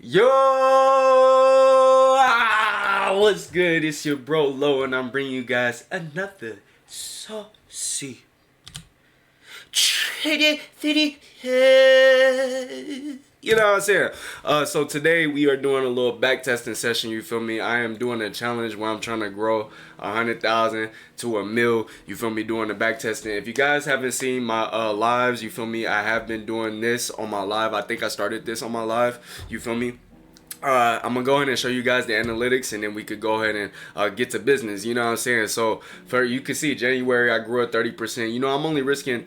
Yo, what's good? It's your bro Lo, and I'm bringing you guys another saucy video. You know what I'm saying? So today we are doing a little back testing session. You feel me? I am doing a challenge where I'm trying to grow 100,000 to 1 mil. You feel me? Doing the back testing. If you guys haven't seen my lives, you feel me? I have been doing this on my live. I think I started this on my live. You feel me? I'm gonna go ahead and show you guys the analytics, and then we could go ahead and get to business. You know what I'm saying? So for you can see January I grew at 30%. You know, I'm only risking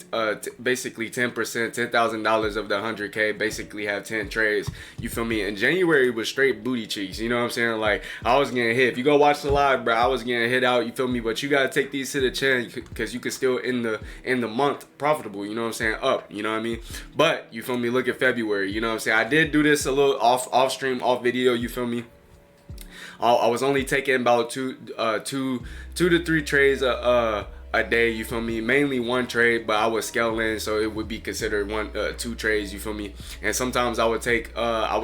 basically 10%, $10,000 of the 100K. Basically have 10 trades. You feel me? And January was straight booty cheeks. You know what I'm saying? Like I was getting hit. If you go watch the live, bro, I was getting hit out. You feel me? But you gotta take these to the chin because you can still end the month profitable. You know what I'm saying? Up. You know what I mean? But you feel me? Look at February. You know what I'm saying? I did do this a little off stream, off video. You feel me? I was only taking about two to three trades a day. You feel me? Mainly one trade, but I was scaling, so it would be considered two trades. You feel me? And sometimes I would take a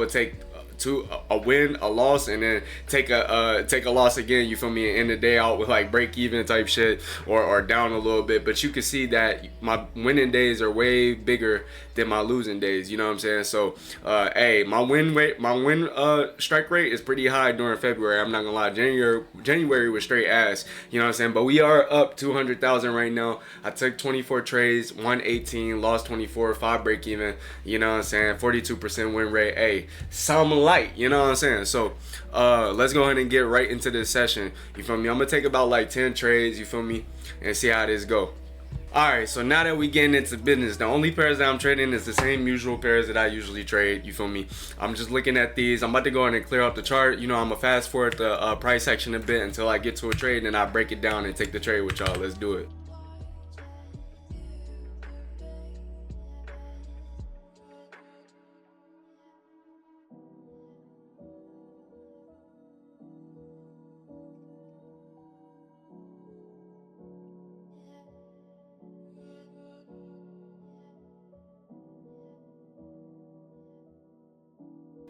win, a loss, and then take a loss again. You feel me? And end the day out with like break even type shit, or down a little bit. But you can see that my winning days are way bigger than my losing days. You know what I'm saying? So, hey, my win strike rate is pretty high during February. I'm not gonna lie. January was straight ass. You know what I'm saying? But we are up 200,000 right now. I took 24 trades, won 18, lost 24, 5 break even. You know what I'm saying? 42% win rate. Hey, some light. You know what I'm saying? So, let's go ahead and get right into this session. You feel me? I'm gonna take about like 10 trades. You feel me? And see how this go. Alright, so now that we getting into business, the only pairs that I'm trading is the same usual pairs that I usually trade. You feel me? I'm just looking at these. I'm about to go in and clear up the chart. You know, I'm gonna fast forward the price action a bit until I get to a trade, and I break it down and take the trade with y'all. Let's do it.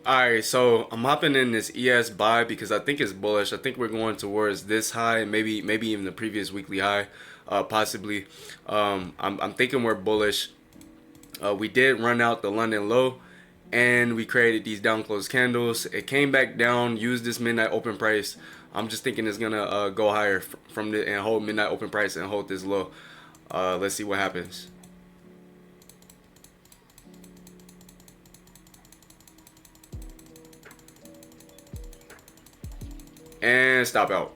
Alright, so I'm hopping in this ES buy because I think it's bullish. I think we're going towards this high, maybe even the previous weekly high, possibly. I'm thinking we're bullish. We did run out the London low, and we created these down close candles. It came back down, used this midnight open price. I'm just thinking it's gonna go higher from the and hold midnight open price and hold this low. Let's see what happens. And stop out.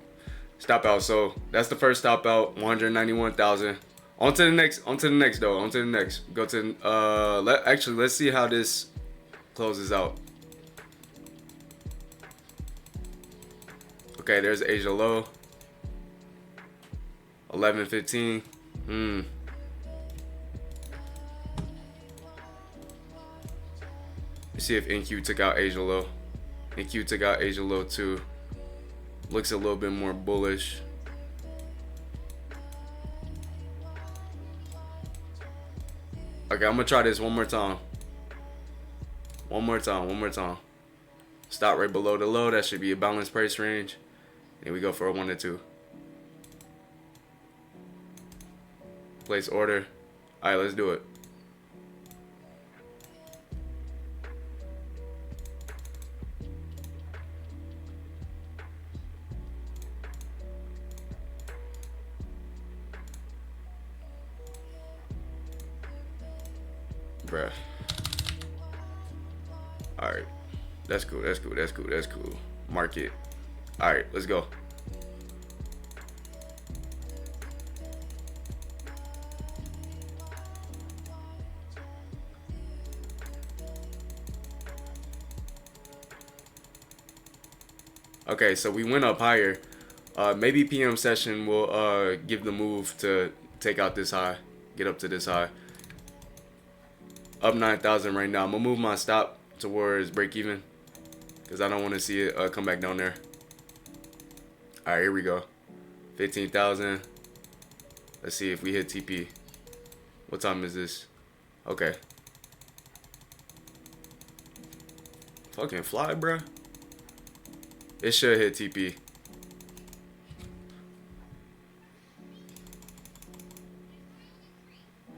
Stop out. So that's the first stop out, 191,000. On to the next, though. On to the next. Go to let's see how this closes out. Okay, there's Asia low. 11.15. Let's see if NQ took out Asia low. NQ took out Asia low too. Looks a little bit more bullish. Okay, I'm gonna try this one more time. One more time. Stop right below the low. That should be a balanced price range. And we go for a 1 to 2. Place order. Alright, let's do it. Bruh. Alright. That's cool. Market. Alright, let's go. Okay, so we went up higher. Maybe PM session will give the move to take out this high. Get up to this high. Up 9,000 right now. I'm gonna move my stop towards break even because I don't want to see it come back down there. All right, here we go. 15,000. Let's see if we hit TP. What time is this? Okay. fucking fly, bruh. It should hit TP.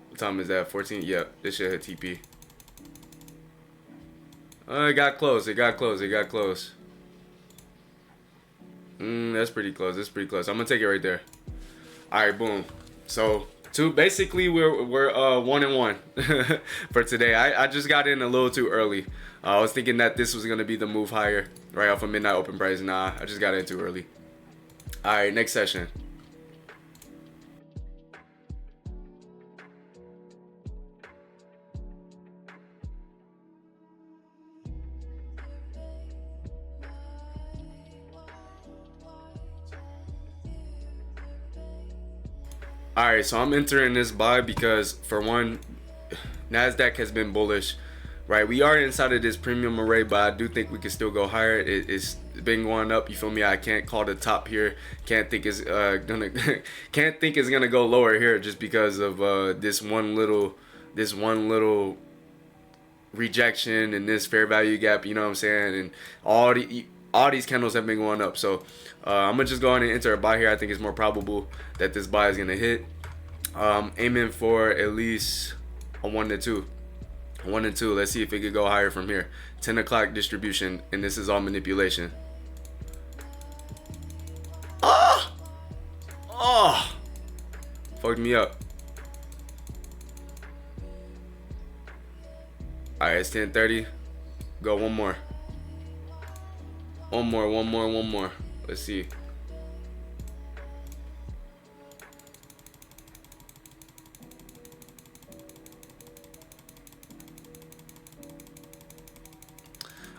What time is that? 14? Yep, it should hit TP. It got close. It got close. It got close. That's pretty close. That's pretty close. I'm gonna take it right there. All right, boom. So basically we're 1-1 for today. I just got in a little too early. I was thinking that this was gonna be the move higher right off of midnight open price. Nah, I just got in too early. All right, next session. All right, so I'm entering this buy because for one, Nasdaq has been bullish, right? We are inside of this premium array, but I do think we can still go higher. It's been going up. You feel me? I can't call the top here. Can't think it's can't think it's gonna go lower here just because of this one little rejection and this fair value gap. You know what I'm saying? And all these candles have been going up. So I'm gonna just go ahead and enter a buy here. I think it's more probable that this buy is gonna hit. Aiming for at least a 1 to 2. 1 and 2. Let's see if it could go higher from here. 10 o'clock distribution, and this is all manipulation. Oh, fucked me up. All right, it's 10:30. Go one more. One more. Let's see.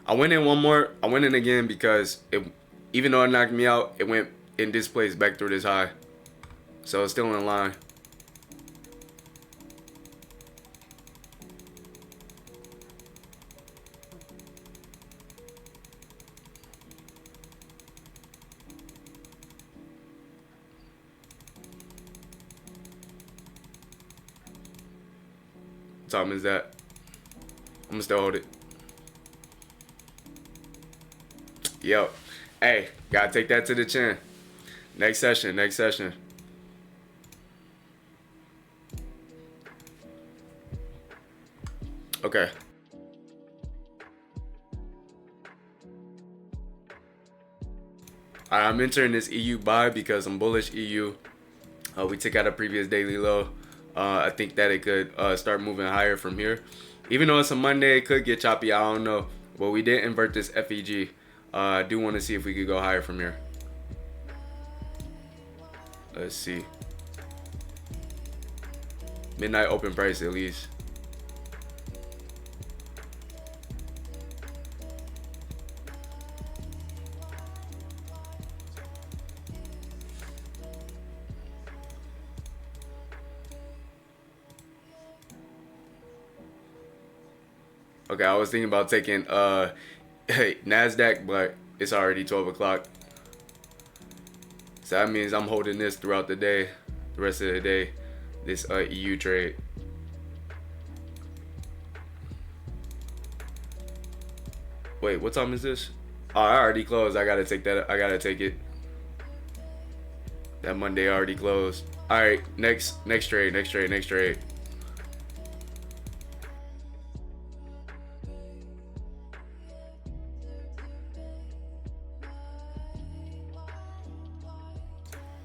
I went in one more. I went in again because even though it knocked me out, it went in this place back through this high. So it's still in line. What time is that? I'm gonna still hold it. Yo, hey, gotta take that to the chin. Next session. Okay. I'm entering this EU buy because I'm bullish EU. We took out a previous daily low. I think that it could start moving higher from here. Even though it's a Monday, it could get choppy. I don't know. But we did invert this FEG. I do want to see if we could go higher from here. Let's see. Midnight open price at least. Okay, I was thinking about taking Nasdaq, but it's already 12 o'clock. So that means I'm holding this throughout the day, the rest of the day, this EU trade. Wait, what time is this? Oh, I already closed. I gotta take that. I gotta take it. That Monday already closed. All right, next trade.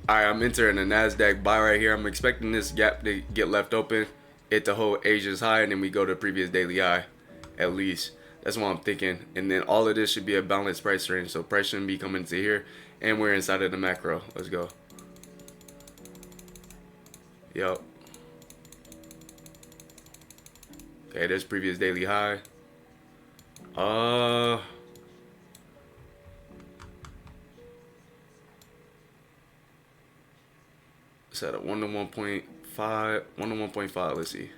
All right, I'm entering a Nasdaq buy right here. I'm expecting this gap to get left open, it to hold Asia's high, and then we go to previous daily high, at least. That's what I'm thinking. And then all of this should be a balanced price range, so price shouldn't be coming to here, and we're inside of the macro. Let's go. Yup. Okay, there's previous daily high. It's at a 1 to 1.5, 1 to 1.5. Let's see.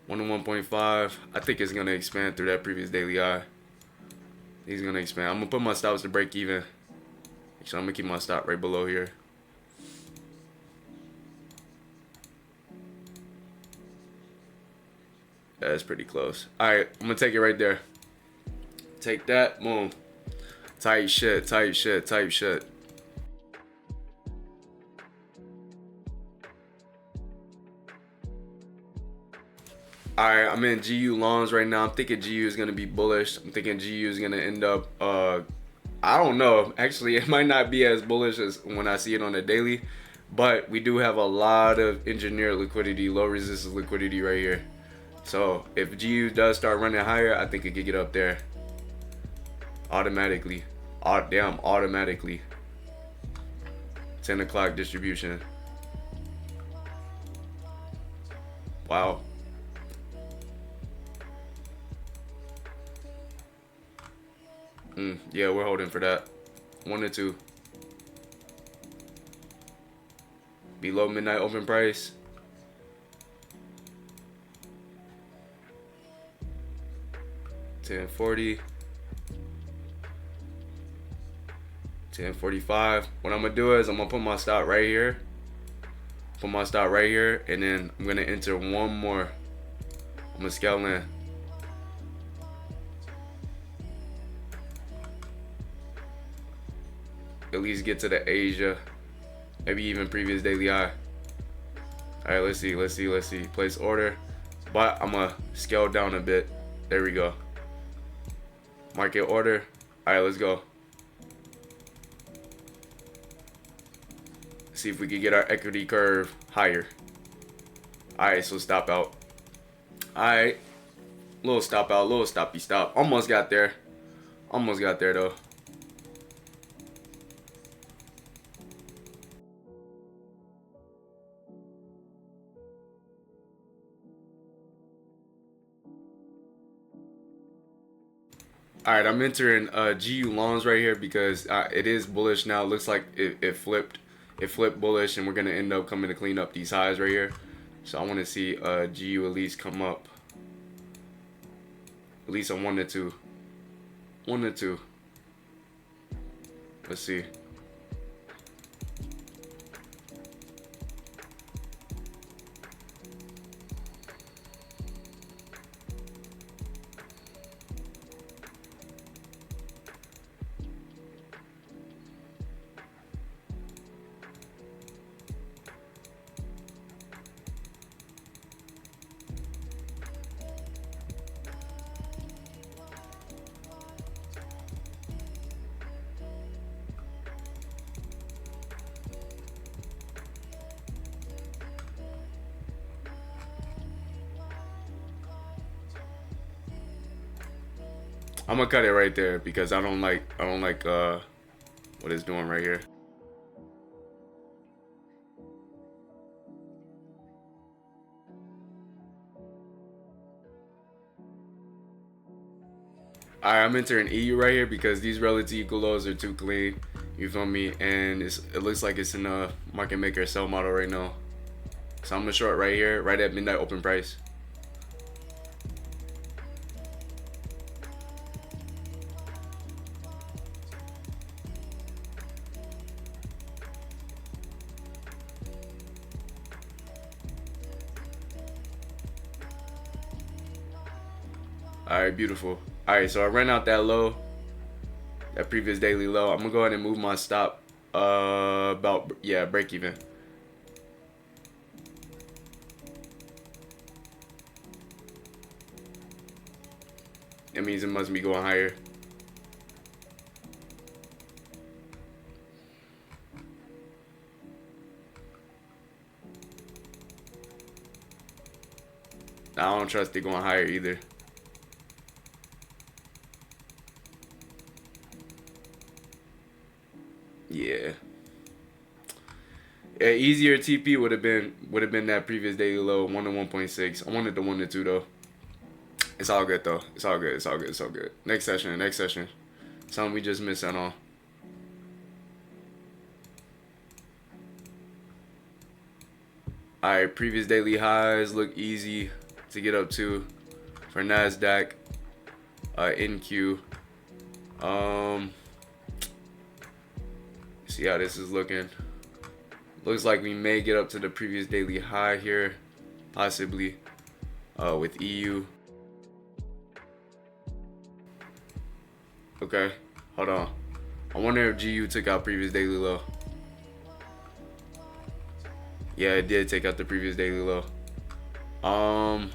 1 to 1.5. I think it's gonna expand through that previous daily high. He's gonna expand. I'm gonna put my stops to break even. Actually, I'm gonna keep my stop right below here. That's pretty close. All right, I'm gonna take it right there. Take that. Boom. Tight shit. Tight shit. Tight shit. Alright, I'm in GU longs right now. I'm thinking GU is gonna be bullish. I'm thinking GU is gonna end up I don't know. Actually, it might not be as bullish as when I see it on the daily, but we do have a lot of engineered liquidity, low resistance liquidity right here. So if GU does start running higher, I think it could get up there automatically. Damn, automatically. 10 o'clock distribution. Wow. Yeah, we're holding for that. 1 to 2. Below midnight open price. $10.40. $10.45. What I'm gonna do is I'm gonna put my stop right here. Put my stop right here, and then I'm gonna enter one more. I'm gonna scale in. At least get to the Asia, maybe even previous daily high. All right, let's see. Place order, but I'm gonna scale down a bit. There we go. Market order. All right, let's go. See if we can get our equity curve higher. All right, so stop out. All right, little stop out, little stoppy stop. Almost got there. Almost got there though. All right, I'm entering GU longs right here because it is bullish now. It looks like it flipped bullish, and we're gonna end up coming to clean up these highs right here. So I want to see GU at least come up, at least on 1 to 2. 1 to 2. Let's see. I'm gonna cut it right there because I don't like what it's doing right here. Alright, I'm entering EU right here because these relative equal lows are too clean. You feel me? And it looks like it's in a market maker sell model right now. So I'm gonna short right here, right at midnight open price. Alright, beautiful. Alright, so I ran out that low, that previous daily low. I'm gonna go ahead and move my stop about, yeah, break even. That means it must be going higher. I don't trust it going higher either. Yeah. Yeah, easier TP would have been that previous daily low, 1 to 1.6. I wanted the 1 to 2 though. It's all good though. It's all good. It's all good. It's all good. Next session. Next session. Something we just missed out on. Alright, previous daily highs look easy to get up to for NASDAQ. NQ. See how this is looking. Looks like we may get up to the previous daily high here, possibly with EU. Okay, hold on. I wonder if GU took out previous daily low. Yeah, it did take out the previous daily low. I'm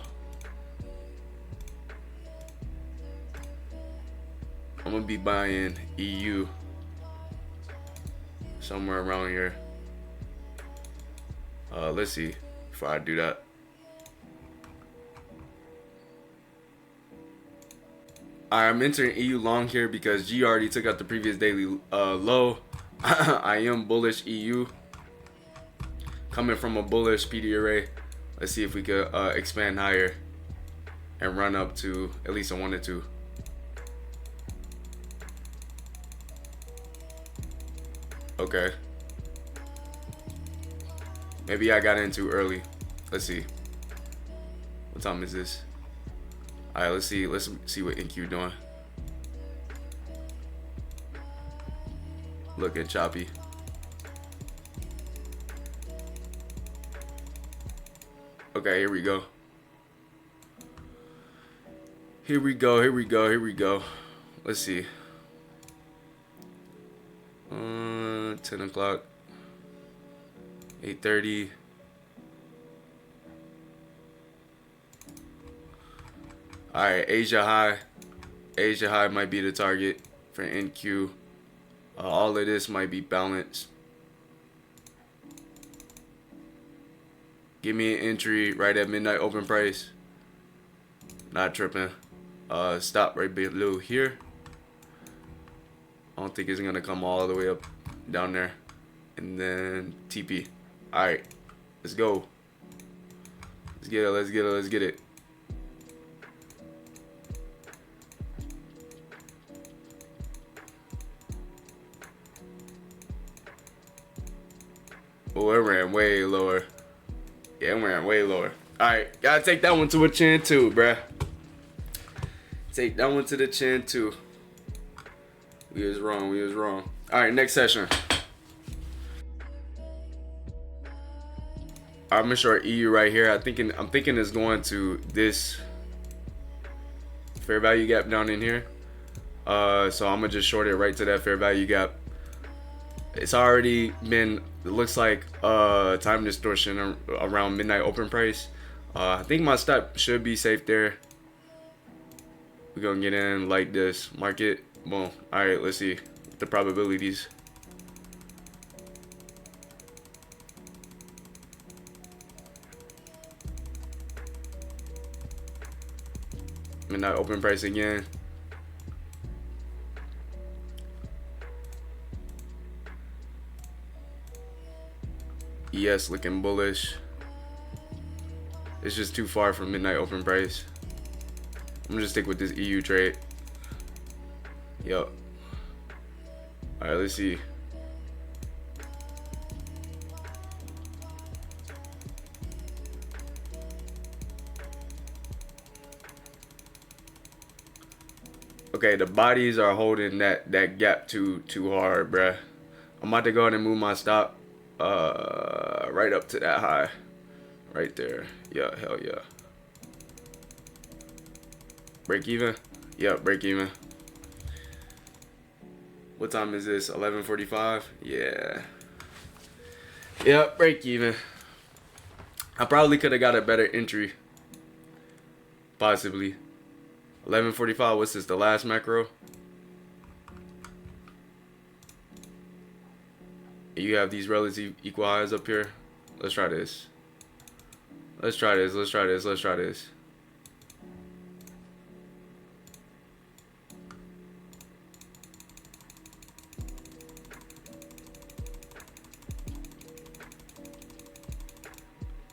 gonna be buying EU somewhere around here. Let's see before I do that. Alright, I'm entering EU long here because G already took out the previous daily low. I am bullish EU. Coming from a bullish PD array. Let's see if we could expand higher and run up to at least a 1 or 2. Okay. Maybe I got in too early. Let's see. What time is this? Alright, let's see what NQ doing. Looking choppy. Okay, here we go. Here we go. Let's see. 10 o'clock. 8:30. Alright, Asia high. Asia high might be the target for NQ. All of this might be balanced. Give me an entry right at midnight open price. Not tripping. Stop right below here. I don't think it's gonna come all the way up down there. And then TP. Alright. Let's go. Let's get it. Oh, it ran way lower. Yeah, it ran way lower. Alright, gotta take that one to a chin too, bruh. Take that one to the chin too. We was wrong. Alright, next session. I'm gonna short EU right here. I'm thinking it's going to this fair value gap down in here. So I'm gonna just short it right to that fair value gap. It's already been, it looks like time distortion around midnight open price. I think my stop should be safe there. We're gonna get in like this. Market. Boom. Alright, let's see the probabilities. Midnight open price again. ES looking bullish. It's just too far from midnight open price. I'm gonna just stick with this EU trade. Yup. Alright, let's see. Okay, the bodies are holding that gap too hard, bruh. I'm about to go ahead and move my stop right up to that high. Right there. Yeah, hell yeah. Break even? Yeah, break even. What time is this? 11:45? Yeah. Yep, break even. I probably could have got a better entry. Possibly. 11:45, what's this, the last macro? You have these relative equal highs up here. Let's try this. Let's try this.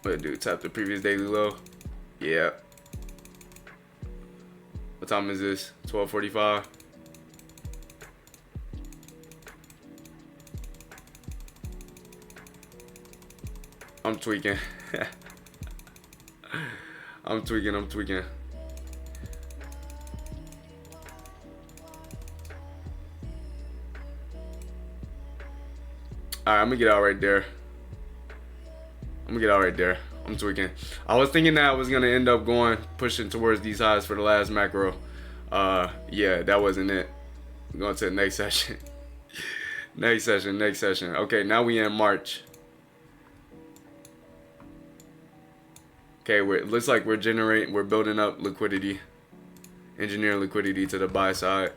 What do? Tap the previous daily low. Yeah. What time is this? 12:45. I'm tweaking. I'm tweaking. Alright, I'm gonna get out right there. I'm tweaking. I was thinking that I was gonna end up pushing towards these highs for the last macro. Yeah, that wasn't it. We're going to the next session. Next session. Okay, now we in March. Okay, it looks like we're building up liquidity. Engineering liquidity to the buy side.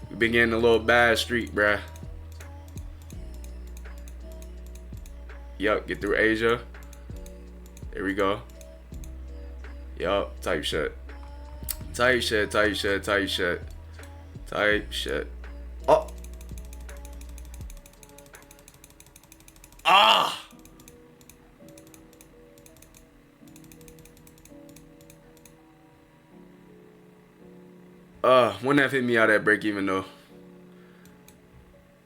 We been getting a little bad streak, bruh. Yup, get through Asia. There we go. Yup, type shit. Tight shit. Oh. Ah. Wouldn't have hit me out at break even though.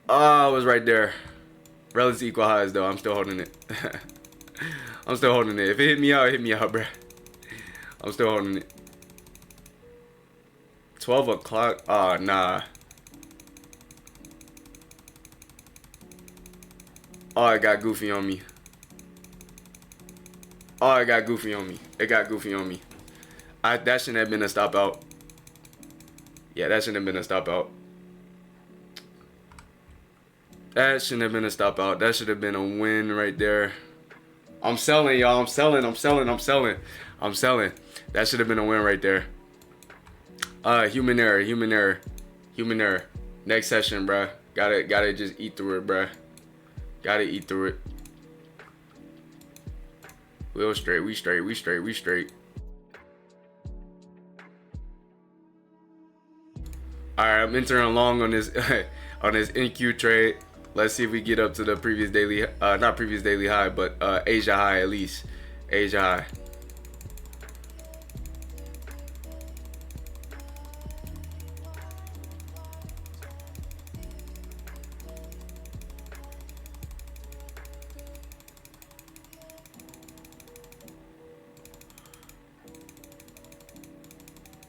I was right there. Relative equal highs though. I'm still holding it. I'm still holding it. If it hit me out, bruh. I'm still holding it. 12 o'clock? Oh, nah. Oh, it got goofy on me. It got goofy on me. That shouldn't have been a stop out. Yeah, that shouldn't have been a stop out. That shouldn't have been a stop out. That should have been a win right there. I'm selling, y'all. I'm selling. That should have been a win right there. Human error. Next session, bruh. Gotta just eat through it, bruh. Gotta eat through it. We straight. Alright, I'm entering long on this on this NQ trade. Let's see if we get up to the previous daily, not previous daily high, but Asia high at least. Asia high.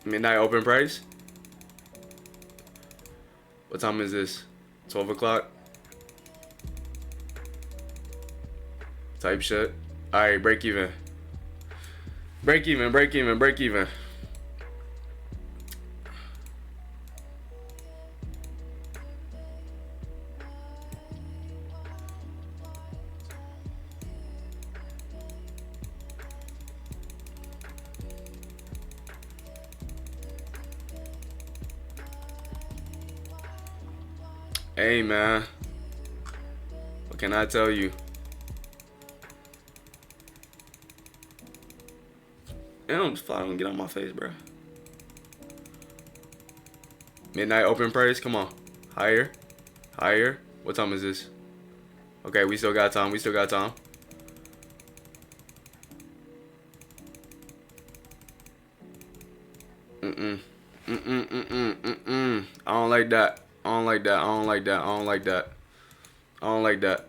Midnight open price. What time is this? 12 o'clock? Type shit. Alright, break even. Break even. Hey, man. What can I tell you? Damn, just don't get on my face, bro. Midnight open price. Come on. Higher. What time is this? Okay, we still got time. I don't like that. I don't like that.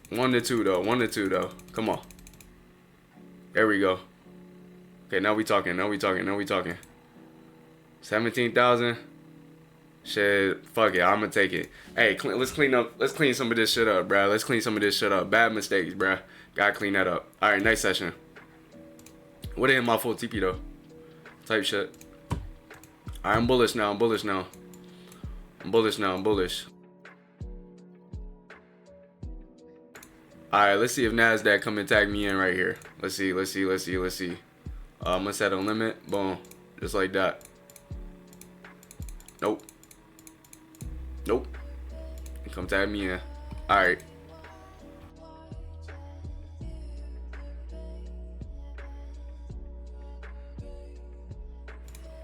One to two though. Come on. There we go. Okay, now we talking. 17,000. Shit, fuck it. I'ma take it. Hey, let's clean some of this shit up, bruh. Bad mistakes, bruh. Gotta clean that up. All right, next session. What hit my full TP though? Type shit. All right, I'm bullish now. Alright, let's see if NASDAQ come and tag me in right here. Let's see. I'm gonna set a limit. Boom. Just like that. Nope. Come tag me in. Alright.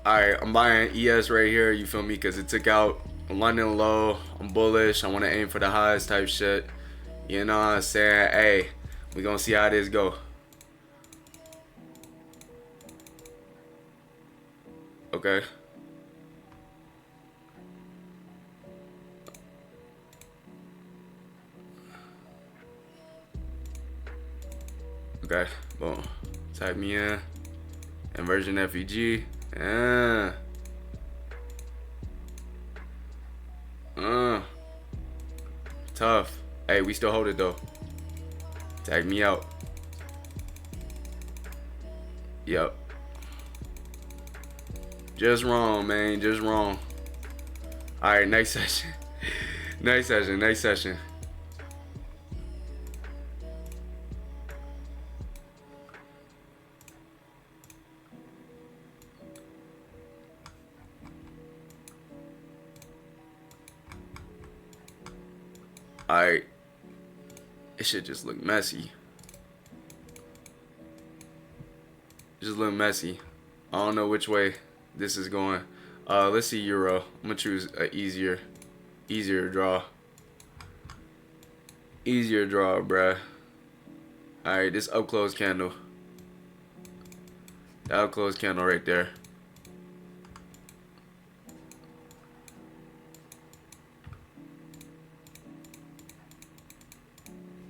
Alright, I'm buying ES right here, you feel me? Because it took out London low. I'm bullish. I want to aim for the highs type shit. You know what I'm saying? Hey, we gonna see how this go. Okay. Okay, boom. Type me in. Inversion FEG. Yeah. Tough. Hey, we still hold it though. Tag me out. Yep. Just wrong, man. Just wrong. Alright, next session. Next session. Next session. Alright. It should just look messy. Just look messy. I don't know which way this is going. Let's see Euro. I'm gonna choose an easier draw. Easier draw, bruh. Alright, this up close candle. The up close candle right there.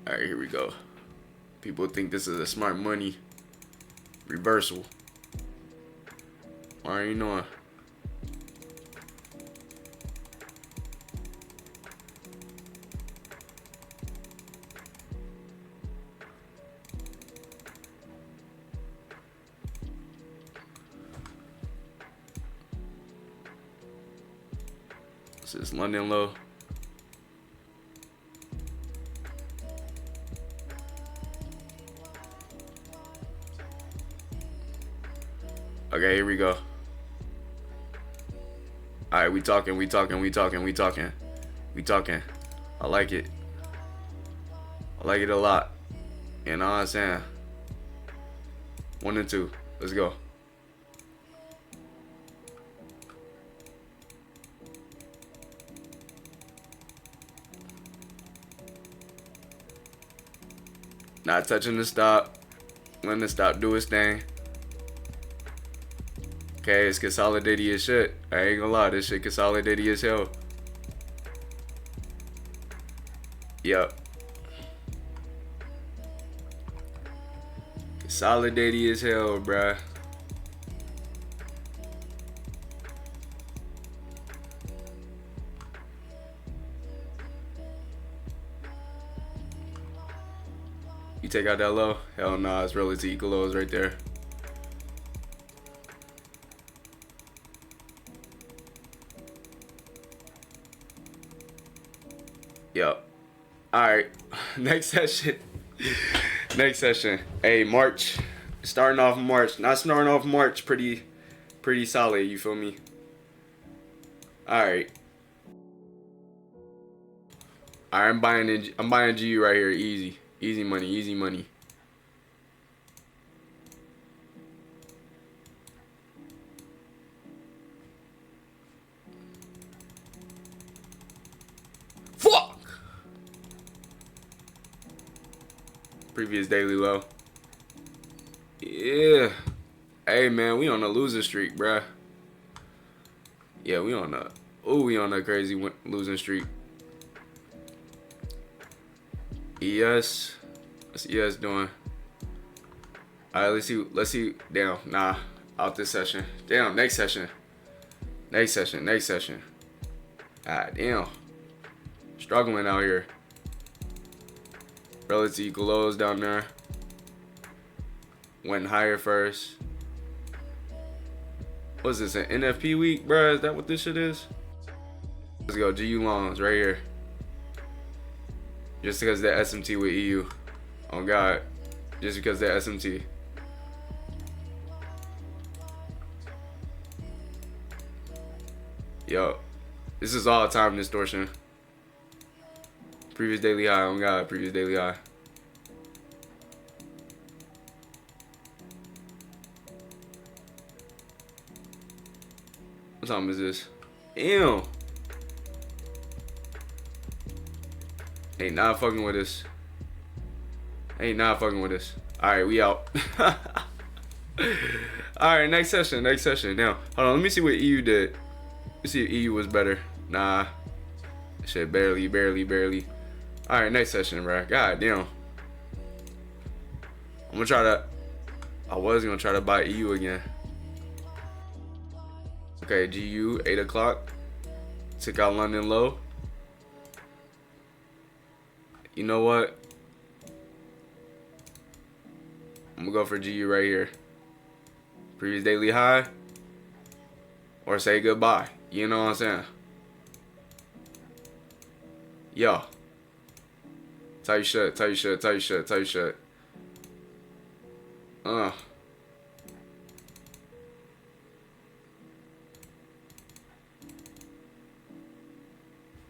Alright, here we go. People think this is a smart money reversal. Why are you knowing? This is London low. Okay, here we go. Alright, we talking. I like it. I like it a lot. You know what I'm saying? 1 and 2. Let's go. Not touching the stop. Letting the stop do its thing. Okay, it's consolidated as shit. I ain't gonna lie, this shit consolidated as hell. Yep. Consolidated as hell, bruh. You take out that low? Hell nah, it's relative equal lows right there. Yep. Alright. Next session. Next session. Hey, March. Starting off March. Not starting off March. Pretty solid, you feel me? Alright. Alright, I'm buying GU right here. Easy. Easy money, easy money. Fuck! Previous daily low. Yeah. Hey man, we on a losing streak, bruh. Yeah, we on a crazy losing streak. ES. What's ES doing? Alright, let's see. Damn, nah. Out this session. Damn, next session. Next session. Ah, damn. Struggling out here. Relative equal lows down there. Went higher first. What's this, an NFP week, bruh? Is that what this shit is? Let's go, GU longs right here. Just because they're SMT with EU. Oh God. Just because they're SMT. Yo. This is all time distortion. Previous daily high. Oh God. Previous daily high. What time is this? Damn. Ain't not fucking with us. Alright, we out. Alright, next session. Now, hold on, let me see what EU did. Let's see if EU was better. Nah. Shit, barely. Alright, next session, bro. God damn. I was gonna try to buy EU again. Okay, GU 8 o'clock. Took out London low. You know what? I'm gonna go for GU right here. Previous daily high. Or say goodbye. You know what I'm saying? Yo. Tight shut, tight shut, tight shut, tight shut.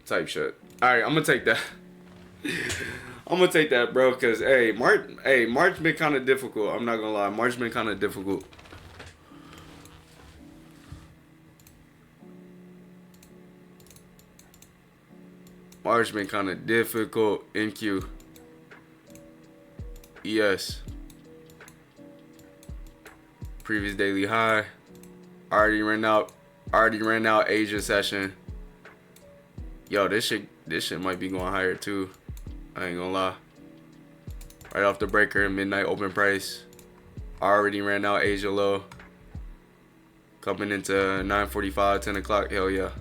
Type shit. Alright, I'm gonna take that. I'm gonna take that, bro, cause hey, March been kinda difficult. I'm not gonna lie. March been kinda difficult. March been kinda difficult. NQ. ES. Previous daily high. Already ran out Asia session. Yo, this shit might be going higher too. I ain't gonna lie. Right off the breaker, midnight open price. Already ran out Asia low. Coming into 9:45, 10 o'clock. Hell yeah.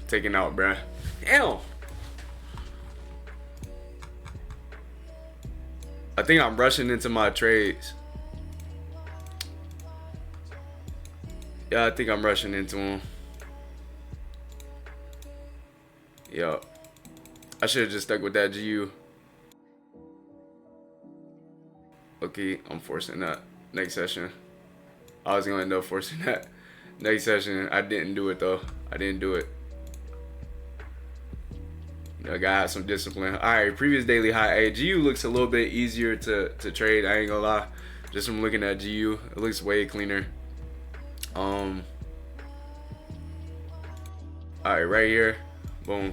Taking out, bruh. Damn. I think I'm rushing into my trades. Yeah, I think I'm rushing into them. Yo. I should have just stuck with that GU. Okay, I'm forcing that next session. I was gonna end up forcing that next session. I didn't do it though. I didn't do it. You know, I gotta have some discipline. Alright, previous daily high. Hey, GU looks a little bit easier to trade. I ain't gonna lie. Just from looking at GU, it looks way cleaner. Alright, right here. Boom.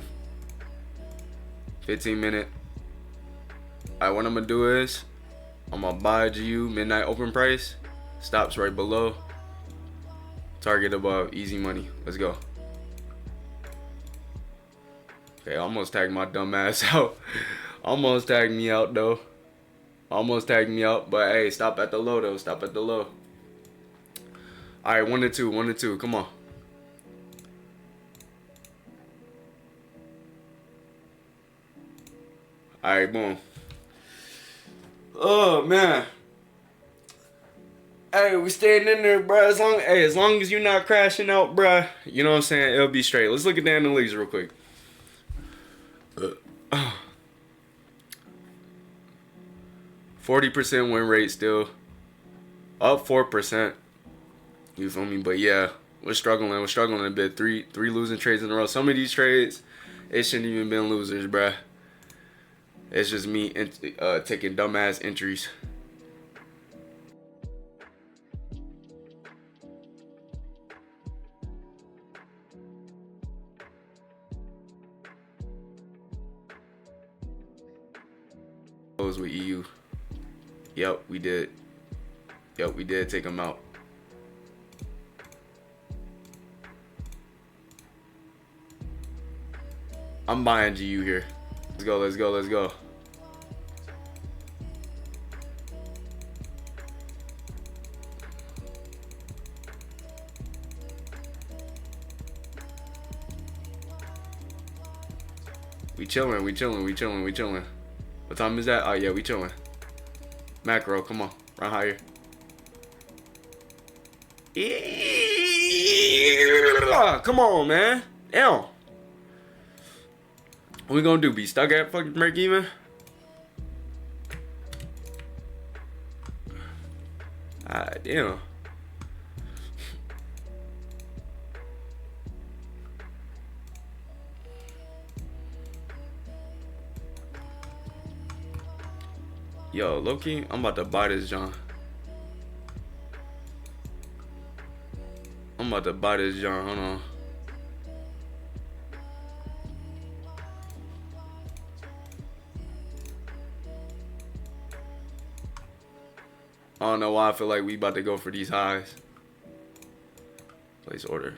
15-minute. Alright, what I'm gonna do is I'm gonna buy GU midnight open price. Stops right below. Target above. Easy money. Let's go. Okay, almost tagged my dumb ass out. Almost tagged me out though. Almost tagged me out, but hey, stop at the low though. Stop at the low. Alright, 1 to 2, 1 to 2. Come on. Alright, boom. Oh man. Hey, we staying in there, bro. As long as you're not crashing out, bro. You know what I'm saying? It'll be straight. Let's look at the analytics real quick. 40% win rate still. Up 4%. You feel me? But yeah, we're struggling. We're struggling a bit. Three losing trades in a row. Some of these trades, it shouldn't even been losers, bruh. It's just me taking dumbass entries. Close with EU. Yep, we did. Yep, we did take them out. I'm buying GU here. Let's go, let's go, let's go. We chilling, we chilling, we chilling, we chilling. What time is that? Oh yeah, we chilling. Macro, come on, run higher. Yeah, come on, man. Damn. What we gonna do? Be stuck at fucking break even? Ah, damn. Yo, Loki, I'm about to buy this John. I'm about to buy this John. Hold on. I don't know why I feel like we about to go for these highs. Place order.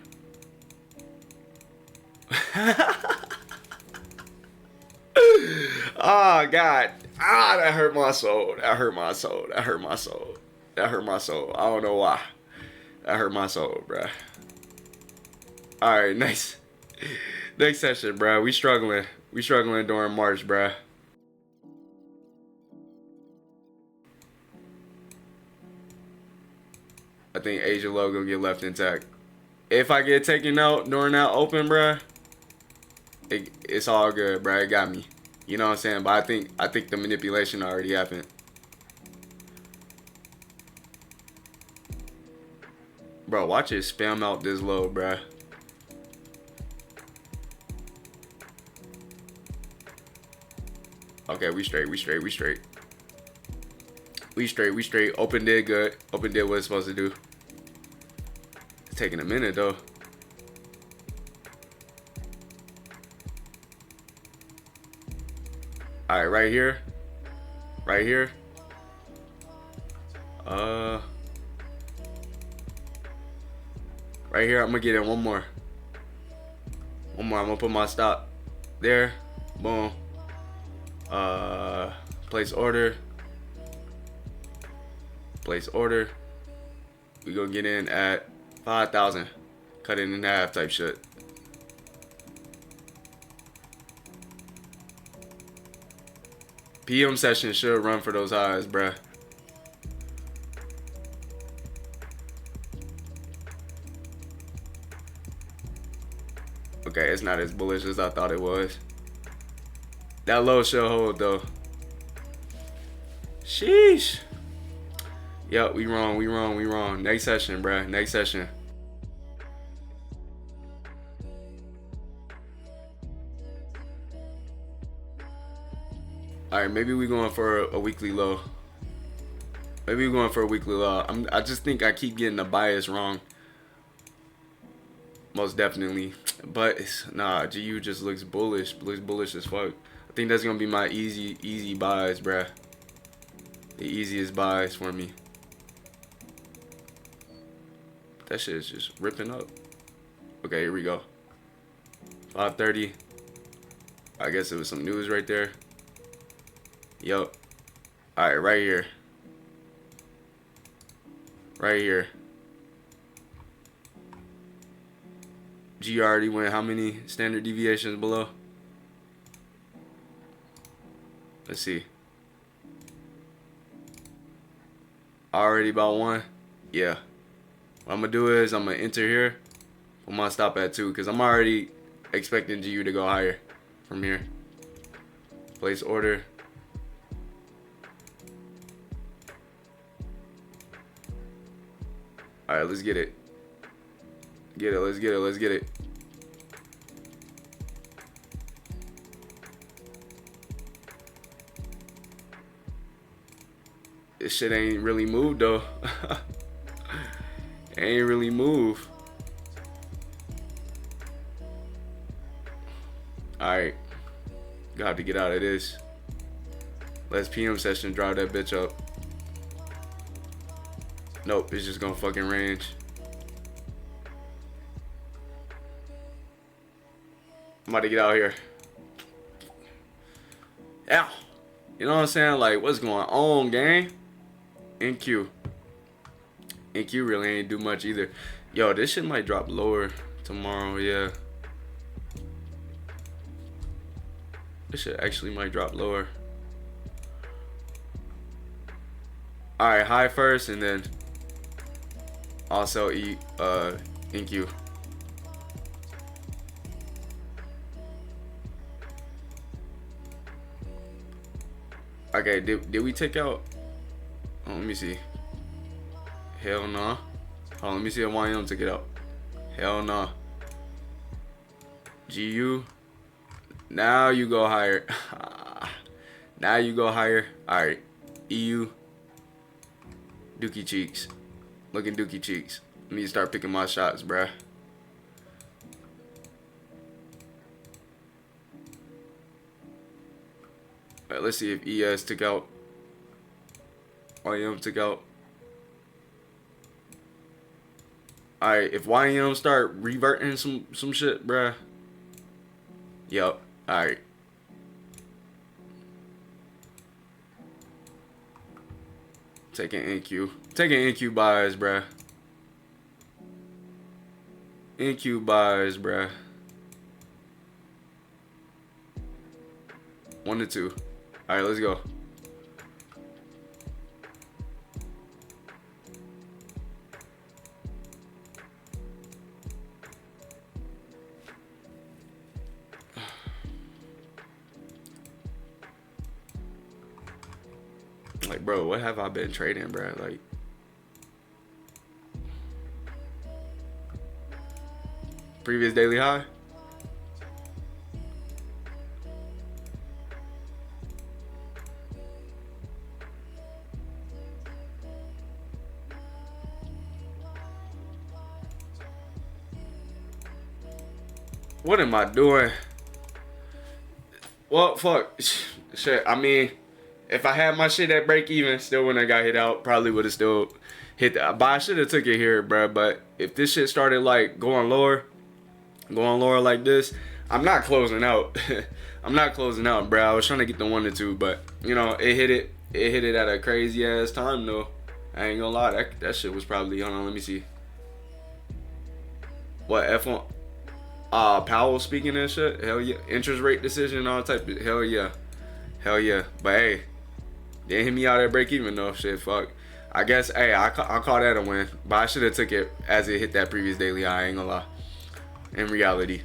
Oh God. Ah, that hurt my soul. That hurt my soul. That hurt my soul. That hurt my soul. I don't know why. That hurt my soul, bruh. All right, next session, bruh. We struggling. We struggling during March, bruh. I think Asia logo get left intact. If I get taken out during that open, bruh, it's all good, bruh. It got me. You know what I'm saying? But I think the manipulation already happened. Bro, watch it spam out this low, bruh. Okay, we straight. We straight. We straight. We straight. We straight. Open did good. Open did what it's supposed to do. It's taking a minute, though. All right, right here. Right here. Right here, I'm gonna get in one more. One more. I'm gonna put my stop there. Boom. Place order. Place order. We gonna get in at 5,000. Cut it in half type shit. PM session should run for those highs, bruh. Okay, it's not as bullish as I thought it was. That low should hold though. Sheesh. Yup, we wrong, we wrong, we wrong. Next session, bruh. Next session. Alright, maybe we going for a weekly low. Maybe we're going for a weekly low. I just think I keep getting the bias wrong. Most definitely. But nah, GU just looks bullish. Looks bullish as fuck. I think that's gonna be my easy buys, bruh. The easiest buys for me. That shit is just ripping up. Okay, here we go. 530. I guess it was some news right there. Yup. Alright, right here. Right here. G already went how many standard deviations below? Let's see. Already about one? Yeah. What I'm gonna do is I'm gonna enter here. I'm gonna stop at 2 because I'm already expecting GU to go higher from here. Place order. Alright, let's get it. Get it, let's get it, let's get it. This shit ain't really moved though. Ain't really moved. Alright. Got to get out of this. Let's PM session drive that bitch up. Nope, it's just gonna fucking range. I'm about to get out here. Yeah. You know what I'm saying? Like, what's going on, gang? NQ. NQ really ain't do much either. Yo, this shit might drop lower tomorrow, yeah. This shit actually might drop lower. Alright, high first and then also NQ. Okay, did we take out? Oh, let me see. Hell no. Nah. Hold on, let me see if YM took it out. Hell no. Nah. GU. Now you go higher. Now you go higher. Alright. EU. Dookie cheeks. Looking dookie cheeks. I need to start picking my shots, bruh. Alright, let's see if ES took out. YM took out. Alright, if YM start reverting some shit, bruh. Yup. Alright. Taking NQ. Taking NQ buys, bruh. NQ buys, bruh. 1 to 2. All right, let's go. Like, bro, what have I been trading, bro? Like, previous daily high? What am I doing? Well, fuck. Shit, I mean, if I had my shit at break even, still when I got hit out, probably would have still hit that. But I should have took it here, bro. But if this shit started like going lower like this, I'm not closing out. I'm not closing out, bro. I was trying to get the 1 to 2, but you know, it hit it at a crazy ass time though. I ain't gonna lie, that shit was probably, hold on, let me see. What, F1? Powell speaking and shit? Hell yeah. Interest rate decision, all type of, hell yeah. Hell yeah. But hey, they didn't hit me out at break even though. Shit, fuck. I guess, hey, I call that a win. But I should have took it as it hit that previous daily high. I ain't gonna lie. In reality.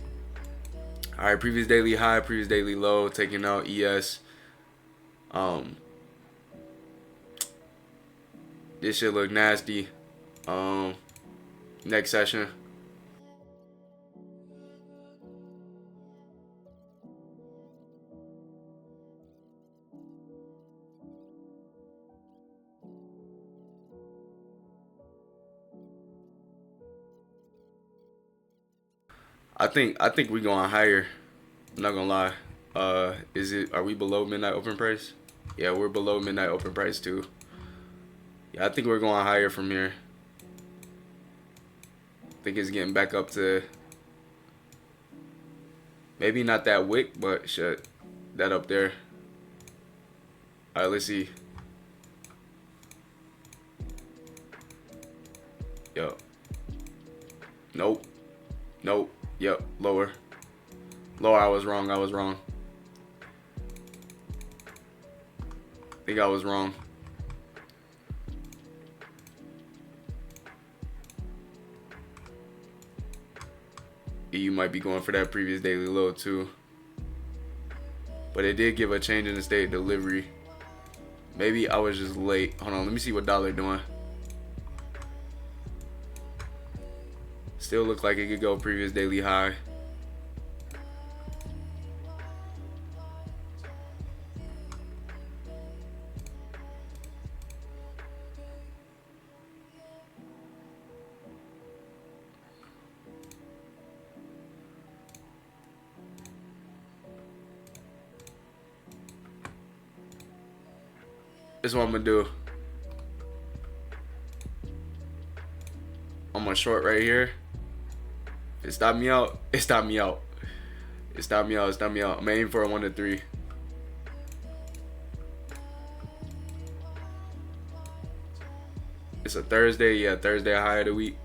Alright, previous daily high, previous daily low. Taking out ES. This shit look nasty. Next session. I think we going higher. I'm not gonna lie. Are we below midnight open price? Yeah, we're below midnight open price too. Yeah, I think we're going higher from here. I think it's getting back up to maybe not that wick, but shit, that up there. All right, let's see. Yo. Nope. Nope. Yep. Lower. Lower. I was wrong. I think I was wrong. You might be going for that previous daily low too. But it did give a change in the state of delivery. Maybe I was just late. Hold on, let me see what dollar doing. Still look like it could go previous daily high. This is what I'm gonna do. I'm gonna short right here. It stopped me out. It stopped me out. It stopped me out. It stopped me out. I'm aiming for a 1 to 3. It's a Thursday. Yeah, Thursday high of the week.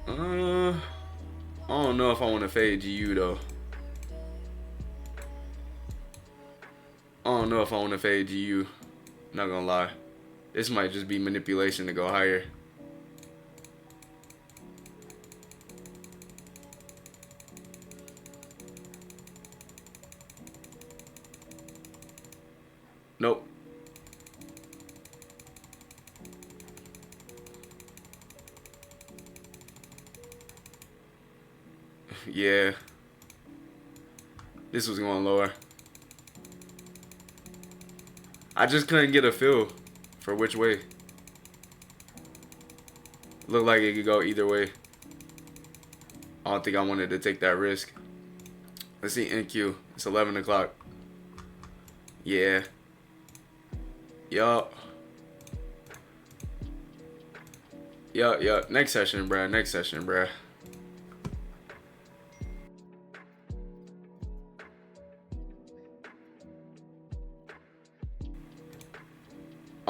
I don't know if I want to fade GU though. I don't know if I want to fade GU. Not gonna lie. This might just be manipulation to go higher. Nope. Yeah. This was going lower. I just couldn't get a feel for which way. Looked like it could go either way. I don't think I wanted to take that risk. Let's see NQ. It's 11 o'clock. Yeah. Yup. Yup. Next session, bruh. Next session, bruh.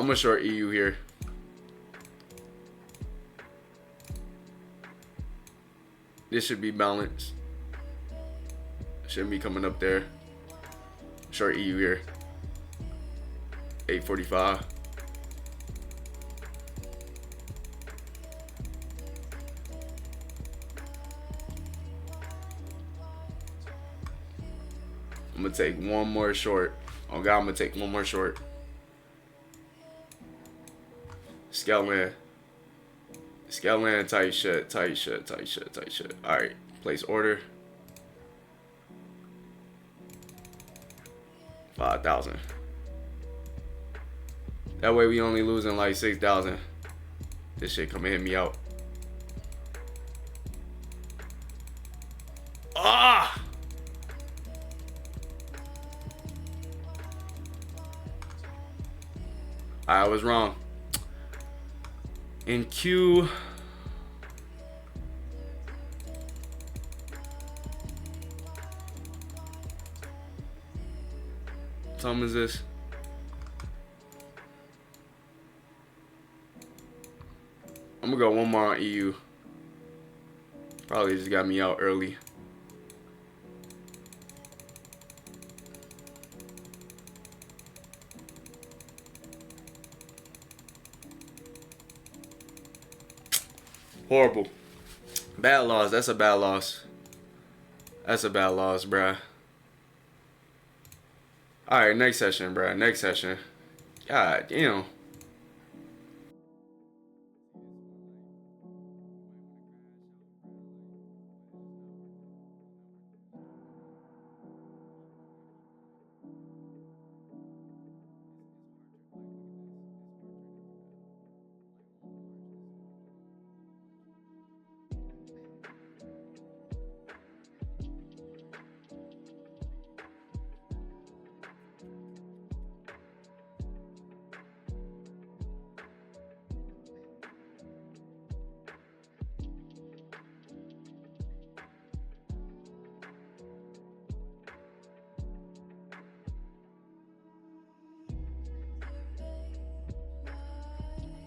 I'm gonna short EU here. This should be balanced. Shouldn't be coming up there. Short EU here. 845. I'm gonna take one more short. Oh God, I'm gonna take one more short. Scale land. Scale land, tight shit, tight shit, tight shit, tight shit. Alright, place order. 5,000. That way we only losing like 6,000. This shit come and hit me out. Ah! I was wrong. In Q. What time is this? I'm gonna go one more on EU. Probably just got me out early. Horrible. Bad loss. That's a bad loss. That's a bad loss, bruh. Alright, next session, bruh. Next session. God damn.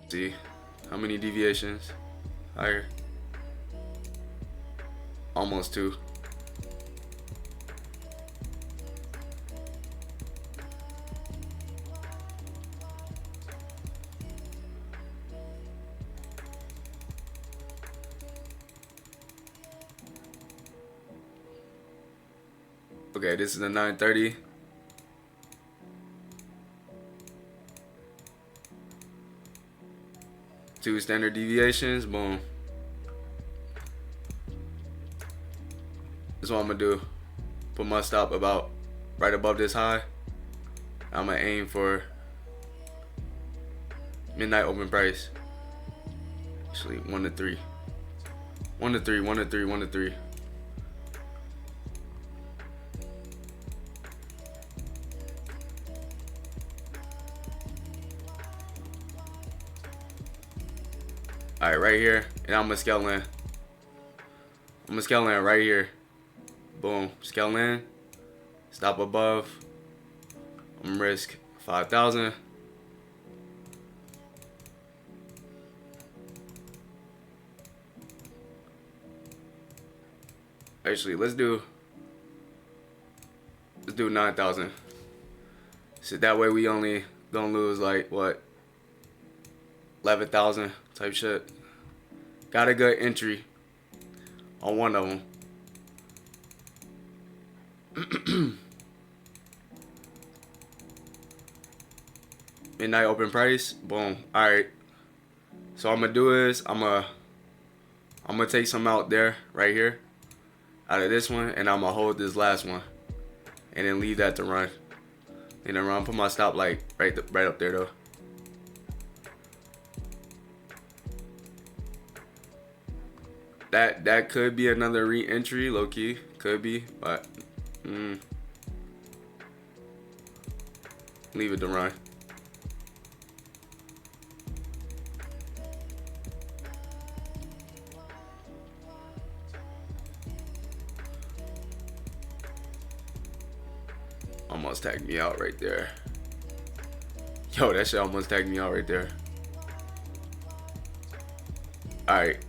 See how many deviations? Higher. Almost 2. Okay, this is the 930. Two standard deviations, boom. That's what I'm gonna do. Put my stop about right above this high. I'm gonna aim for midnight open price. Actually, 1 to 3. 1 to 3, 1 to 3, 1 to 3. Alright, right here, and I'm gonna scale land. I'm gonna scale land right here. Boom, scale land. Stop above. I'm gonna risk 5,000. Actually, let's do 9,000. So that way we only gonna lose like what, 11,000 type shit. Got a good entry on one of them. Midnight open price, boom. All right. So I'm gonna do is I'm gonna take some out there right here, out of this one, and I'm gonna hold this last one, and then leave that to run. And then run. Put my stop like right up there though. That could be another re-entry, low key, could be, but leave it to run. Almost tagged me out right there. Yo, that shit almost tagged me out right there. Alright.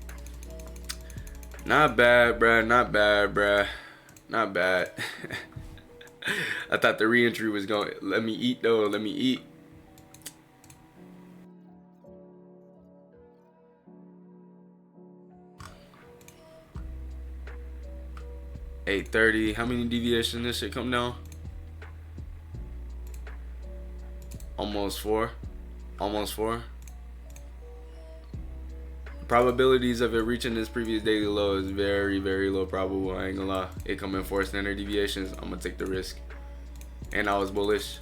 Not bad, bruh. Not bad, bruh. Not bad. I thought the re-entry was going. Let me eat, though. Let me eat. $8.30. How many deviations this shit come down? Almost 4. Almost 4. Probabilities of it reaching this previous daily low is very, very low probable. I ain't gonna lie. It come in 4 standard deviations. I'm gonna take the risk. And I was bullish.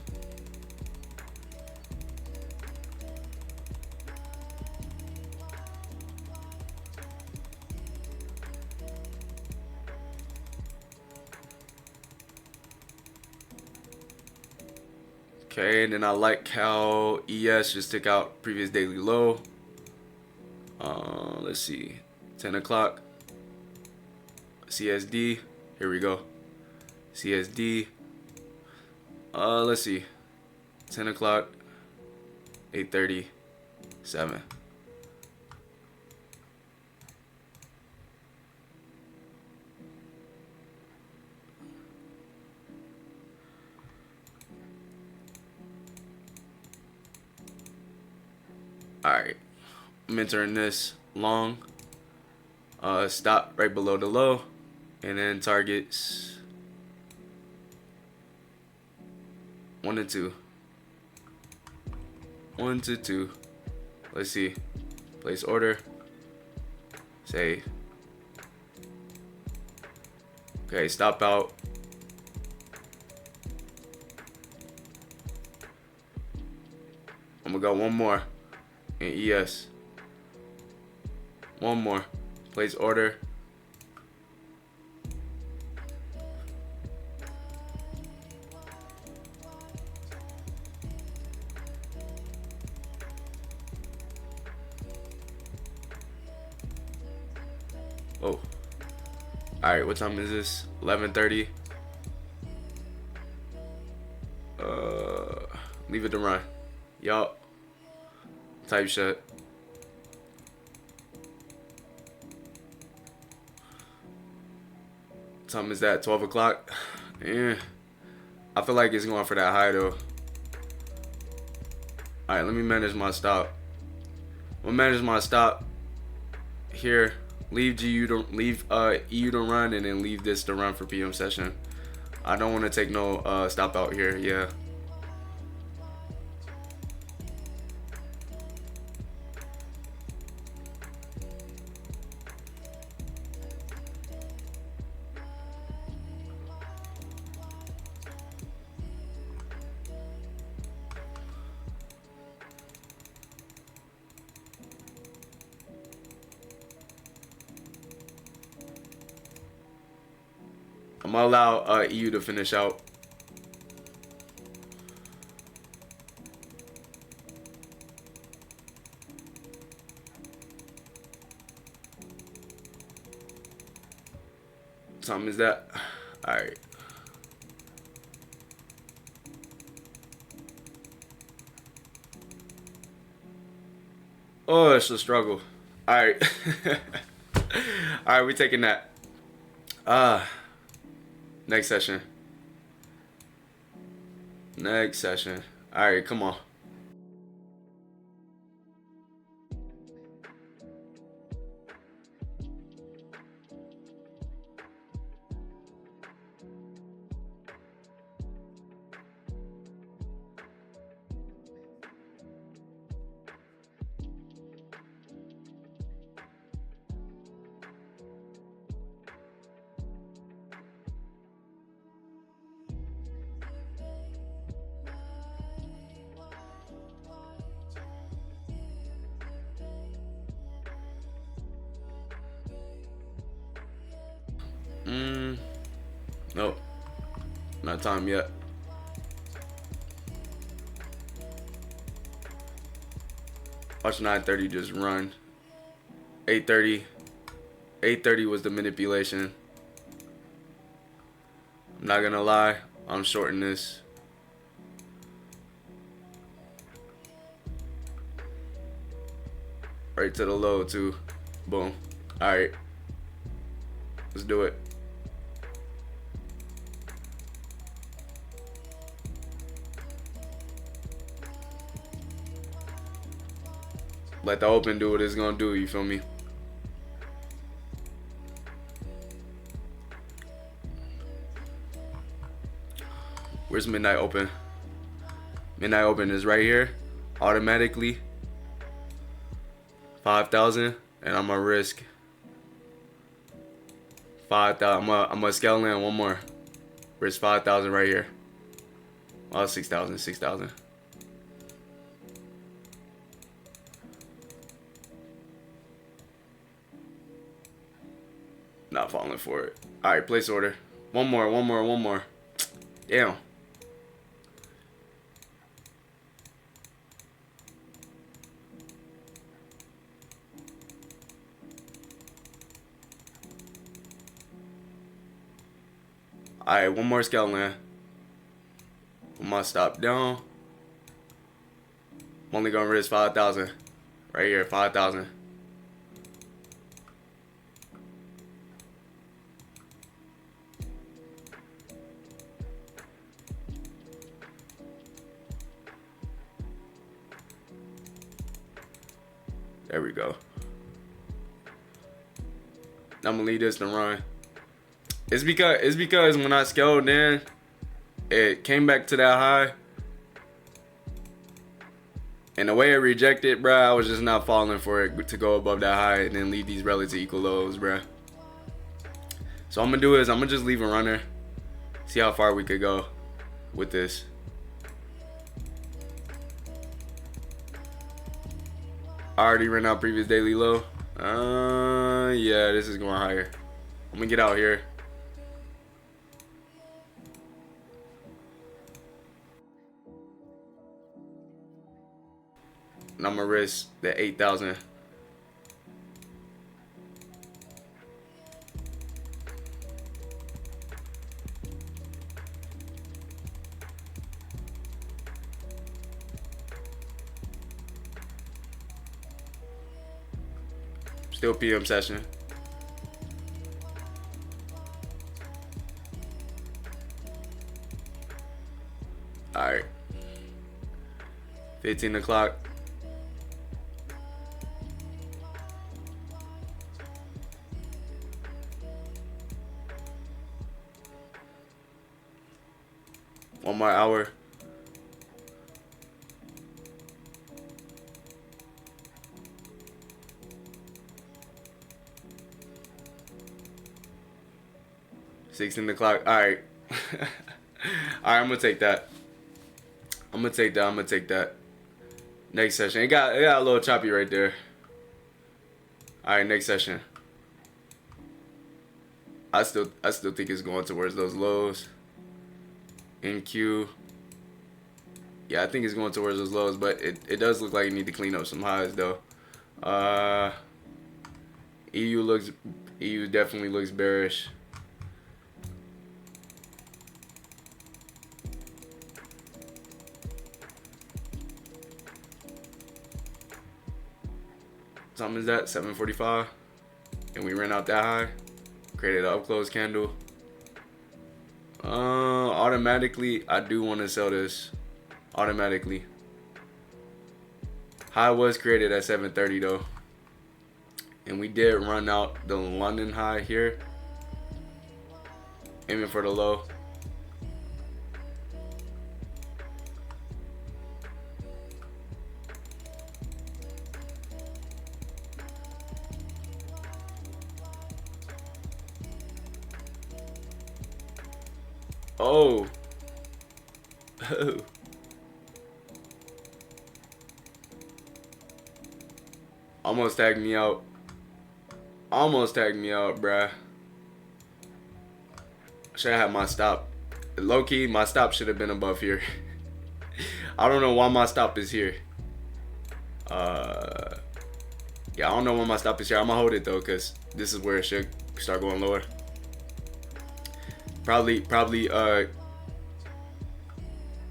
Okay, and then I like how ES just took out previous daily low. Let's see, 10 o'clock. CSD, here we go. CSD. Let's see, 10 o'clock, 8:30, 7. Alright, I'm entering this long. Stop right below the low. And then targets 1 and 2. 1 to 2. Let's see. Place order. Say. Okay, stop out. I'm gonna go one more. And ES. One more. Place order. Oh. Alright, what time is this? 11:30. Leave it to run. Yup. Type shit. What time is that? 12 o'clock? Yeah. I feel like it's going for that high though. Alright, let me manage my stop. I'm gonna manage my stop here. Leave EU to run, and then leave this to run for PM session. I don't want to take no stop out here. Yeah. I'm gonna allow EU to finish out. What time is that? All right. Oh, it's a struggle. All right. All right, we taking that. Next session. Next session. All right, come on. Nope. Not time yet. Watch 9:30 just run. 8:30. 8:30 was the manipulation. I'm not gonna lie. I'm shorting this. Right to the low too. Boom. All right. Let's do it. Let the open do what it's gonna do, you feel me? Where's midnight open? Midnight open is right here. Automatically 5,000, and I'm gonna risk 5,000. I'm gonna scale in one more. Risk 5,000 right here. Oh, 6,000, 6,000. Not falling for it. All right, place order. One more, one more, one more. Damn. All right, one more skeleton. Put my stop down. I'm only gonna risk 5,000. Right here, 5,000. There we go. I'm gonna leave this to run. It's because when I scaled in, it came back to that high. And the way it rejected, bruh, I was just not falling for it to go above that high and then leave these relative equal lows, bruh. So I'm gonna do is I'm gonna just leave a runner. See how far we could go with this. I already ran out previous daily low. Yeah, this is going higher. I'm gonna get out here. And I'm gonna risk the 8,000. Still PM session. All right. 15 o'clock. One more hour. $16 o'clock. All right. All right, I'm gonna take that. I'm gonna take that. I'm gonna take that. Next session. It got a little choppy right there. All right, next session. I still think it's going towards those lows. NQ. Yeah, I think it's going towards those lows, but it does look like you need to clean up some highs though. EU definitely looks bearish. What time is that? 7:45. And we ran out that high. Created an up close candle. Automatically, I do want to sell this. Automatically. High was created at 7:30 though. And we did run out the London high here. Aiming for the low. Oh. Oh. Almost tagged me out. Almost tagged me out, bruh. Should have had my stop. Low key, my stop should have been above here. I don't know why my stop is here. Yeah, I don't know why my stop is here. I'm gonna hold it though, cause this is where it should start going lower. Probably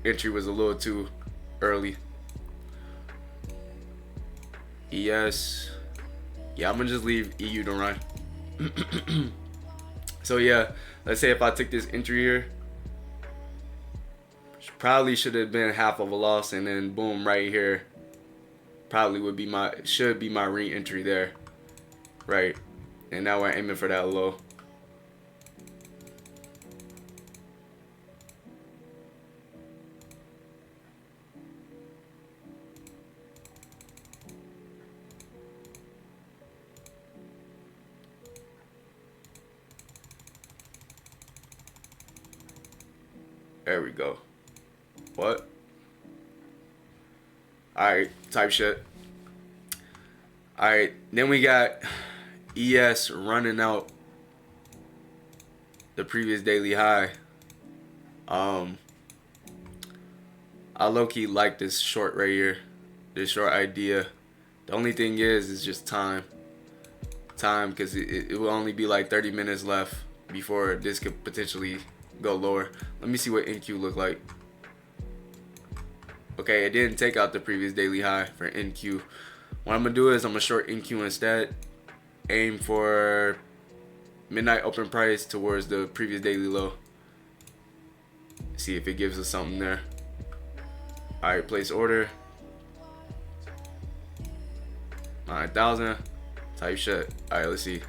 entry was a little too early. ES Yeah, I'm gonna just leave EU to run. So yeah, let's say if I took this entry here, probably should have been half of a loss, and then boom, right here, probably should be my re-entry there, right? And now we're aiming for that low. There we go. What? Alright, type shit. Alright, then we got ES running out the previous daily high. I low-key like this short right here. This short idea. The only thing is just time. Because it will only be like 30 minutes left before this could potentially go lower. Let me see what NQ look like. Okay, it didn't take out the previous daily high for NQ. What I'm gonna do is I'm gonna short NQ instead. Aim for midnight open price towards the previous daily low. See if it gives us something there. Alright, place order. 9,000. Type shit. Alright, let's see.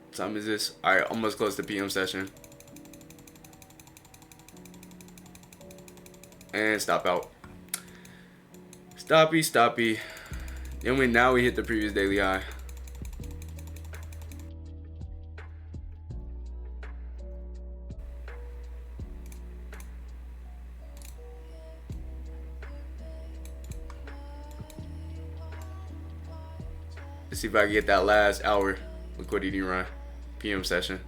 What time is this? Alright, almost close to PM session. And stop out. Stoppy. Then now we hit the previous daily high. Let's see if I can get that last hour liquidity run. PM session.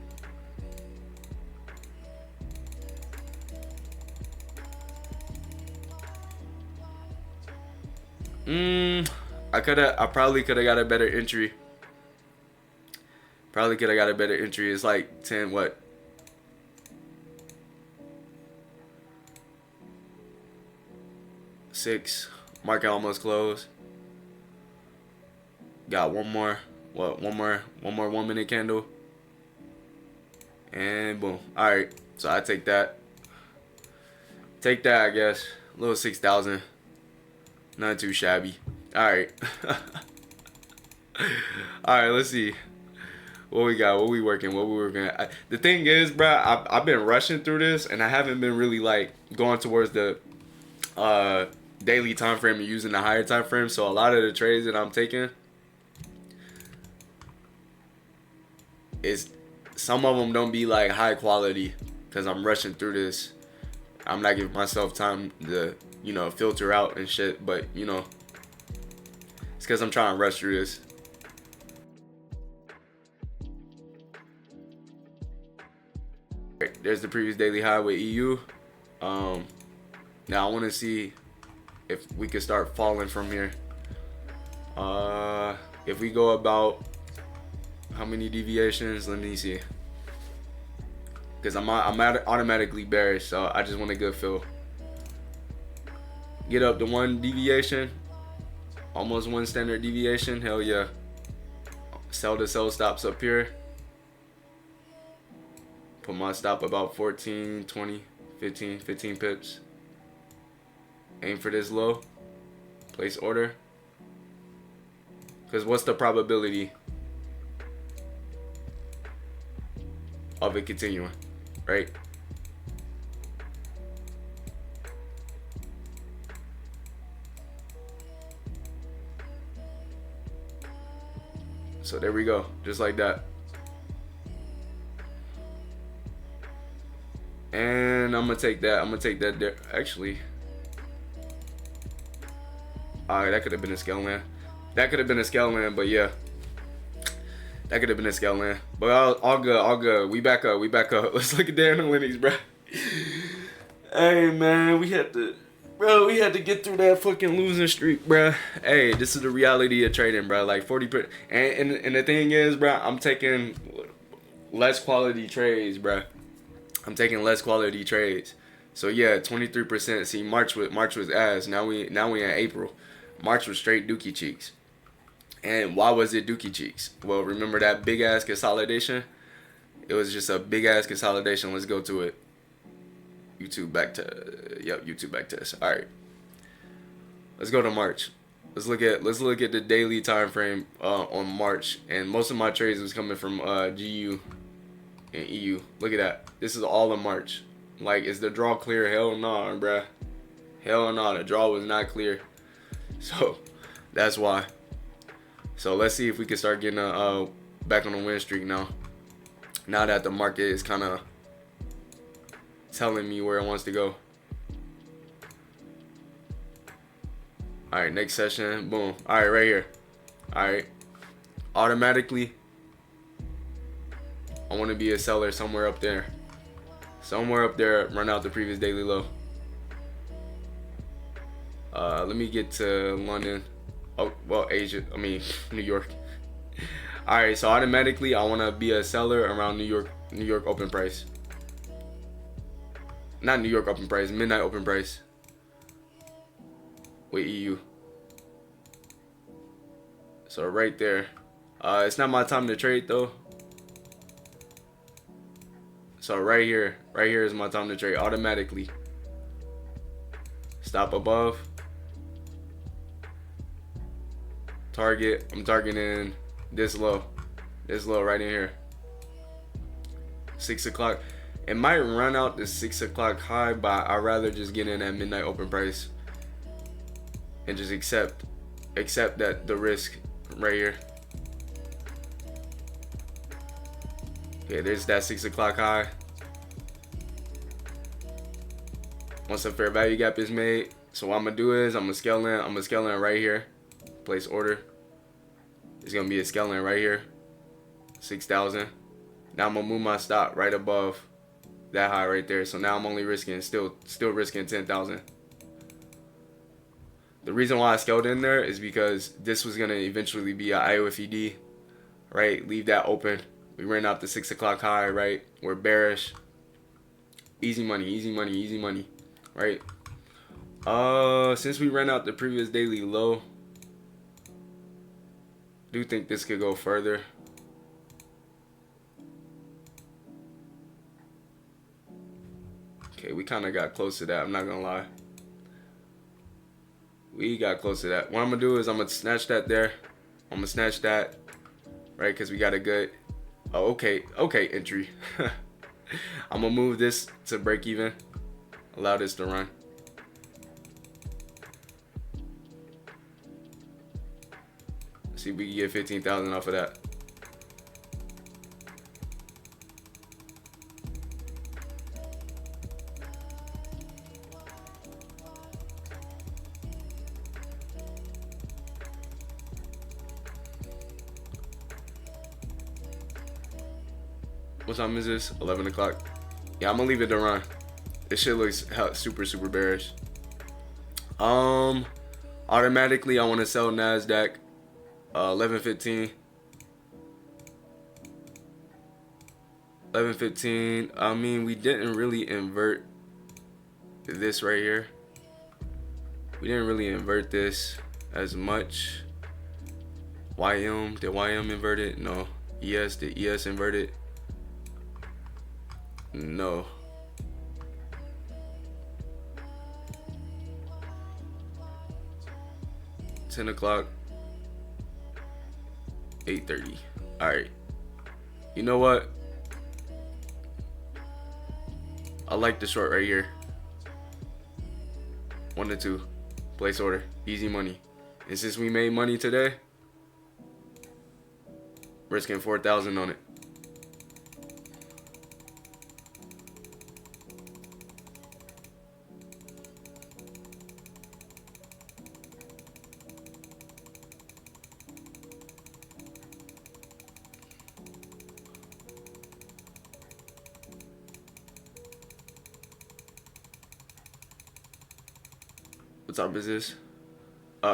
I probably could have got a better entry. It's like 10 what? 6. Market almost closed. Got one more 1 minute candle. And boom. Alright. So I take that. I guess. A little 6,000. Not too shabby. Alright. Alright, let's see. What we got? What we working at? The thing is, bro, I've been rushing through this, and I haven't been really like going towards the daily time frame and using the higher time frame. So a lot of the trades that I'm taking is some of them don't be like high quality because I'm rushing through this. I'm not giving myself time to, filter out and shit, but it's because I'm trying to rush through this. There's the previous daily high with EU. Now I want to see if we can start falling from here. If we go about how many deviations? Let me see. Because I'm automatically bearish, so I just want a good feel. Get up to 1 deviation, almost 1 standard deviation. Hell yeah. Sell to sell stops up here. Put my stop about 14, 20, 15 pips. Aim for this low. Place order. Because what's the probability of it continuing, right? So there we go, just like that. And I'm gonna take that there. Actually, alright, that could have been a scale land. But yeah, that could have been a scale land. But all good. We back up. Let's look at the analytics, bro. Hey man, we had to Bro, we had to get through that fucking losing streak, bro. Hey, this is the reality of trading, bro. Like 40%. And the thing is, bro, I'm taking less quality trades, bro. I'm taking less quality trades. So yeah, 23%. See, March was ass. Now we in April. March was straight dookie cheeks. And why was it dookie cheeks? Well, remember that big ass consolidation? It was just a big ass consolidation. Let's go to it. YouTube back to YouTube back test. All right, let's go to March. Let's look at the daily time frame on March, and most of my trades was coming from GU and EU. Look at that. This is all in March. Like, is the draw clear? Hell no, bruh. Hell no, the draw was not clear. So that's why. So let's see if we can start getting back on the win streak now. Now that the market is kind of telling me where it wants to go. All right, next session, boom. All right, right here. All right, automatically, I want to be a seller somewhere up there. Somewhere up there, run out the previous daily low. Let me get to London. Oh, well, Asia. I mean, New York. All right, so automatically, I want to be a seller around New York open price. Not New York open price, midnight open price. With EU. So right there. It's not my time to trade though. So right here is my time to trade automatically. Stop above. Target. I'm targeting this low right in here. 6 o'clock. It might run out the 6 o'clock high, but I'd rather just get in at midnight open price and just accept that the risk right here. Okay, there's that 6 o'clock high. Once a fair value gap is made, so what I'm gonna do is I'm gonna scale in right here. Place order. It's gonna be a scale in right here. 6,000. Now I'm gonna move my stop right above that high right there. So now I'm only risking still risking 10,000. The reason why I scaled in there is because this was gonna eventually be a IOFED, right? Leave that open. We ran out the 6 o'clock high, right? We're bearish. Easy money, easy money, easy money, right? Since we ran out the previous daily low, I do think this could go further. Okay, we kind of got close to that. I'm not gonna lie. We got close to that. What I'm gonna do is I'm gonna snatch that there. I'm gonna snatch that, right? Because we got a good. Oh, okay, entry. I'm gonna move this to break even. Allow this to run. See if we can get 15,000 off of that. What time is this? 11 o'clock. Yeah, I'm gonna leave it to run. This shit looks super bearish. Automatically I want to sell NASDAQ 11:15. 11:15. I mean, we didn't really invert this right here. We didn't really invert this as much. YM, did YM invert it? No. ES, did ES invert it? No. $10 o'clock. 8:30. All right. You know what? I like the short right here. 1 to 2. Place order. Easy money. And since we made money today, risking 4,000 on it. time is this?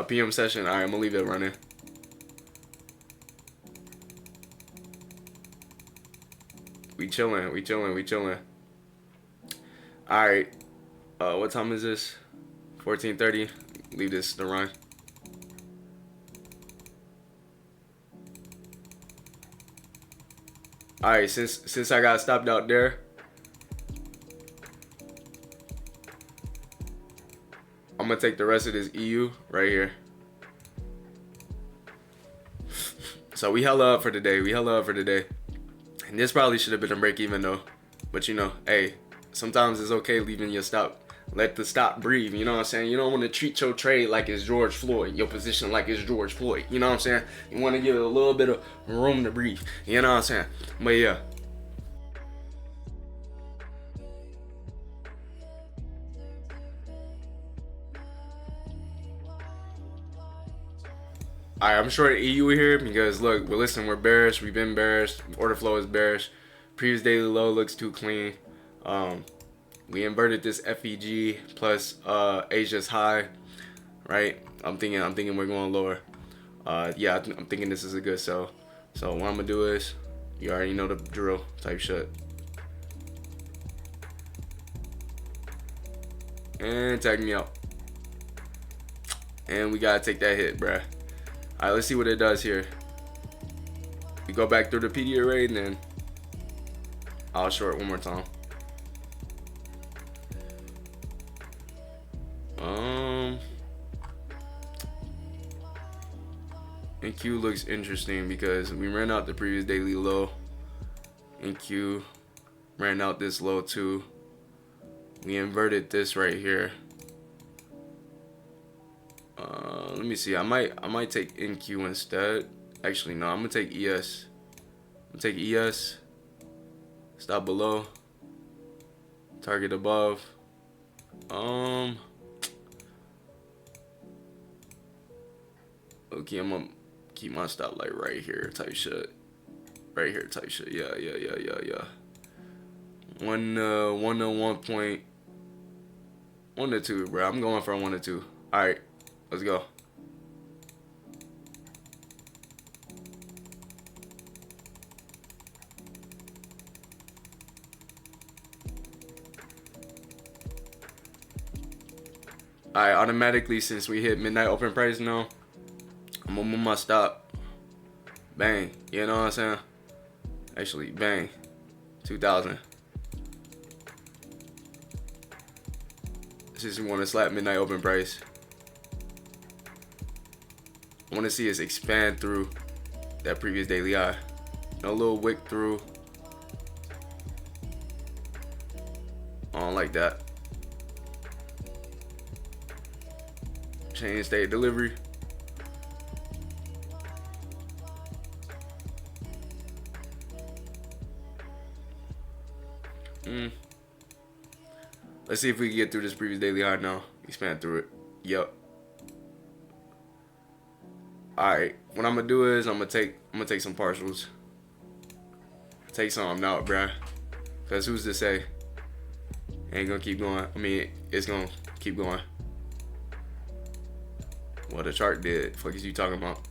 PM session. Alright, I'm gonna leave it running. We chilling. Alright. What time is this? 14:30. Leave this to run. Alright, since I got stopped out there, I'm gonna take the rest of this EU right here. So we hella up for today. And this probably should have been a break even though. But you know, hey, sometimes it's okay leaving your stop. Let the stop breathe, you know what I'm saying? You don't want to treat your trade like it's George Floyd, your position like it's George Floyd, you know what I'm saying? You want to give it a little bit of room to breathe, you know what I'm saying? But yeah. Alright, I'm short EU here because look, we're bearish, we've been bearish, order flow is bearish, previous daily low looks too clean. We inverted this FEG plus Asia's high, right? I'm thinking we're going lower. Yeah, I'm thinking this is a good sell. So what I'm gonna do is, you already know the drill type shit. And tag me out. And we gotta take that hit, bruh. Alright, let's see what it does here. We go back through the PD array and then I'll short one more time. NQ looks interesting because we ran out the previous daily low. NQ ran out this low too. We inverted this right here. Let me see. I might take NQ instead. Actually, no. I'm gonna take ES. I'm gonna take ES. Stop below. Target above. Okay, I'm gonna keep my stop like right here type shit. Right here type shit. Yeah. 1 to 1 to 2, bro. I'm going for 1 to 2. All right, let's go. Alright, automatically since we hit midnight open price now, I'm gonna move my stop. Bang, you know what I'm saying? Actually, bang, 2,000. Since we want to slap midnight open price, I want to see us expand through that previous daily high. No little wick through. I don't like that. Chain state delivery. Let's see if we can get through this previous daily high now. Expand through it. Yup. Alright. What I'm gonna do is I'm gonna take some partials. Take some out, bruh. Cause who's to say? Ain't gonna keep going. I mean, it's gonna keep going. Well, the chart did. Fuck is you talking about?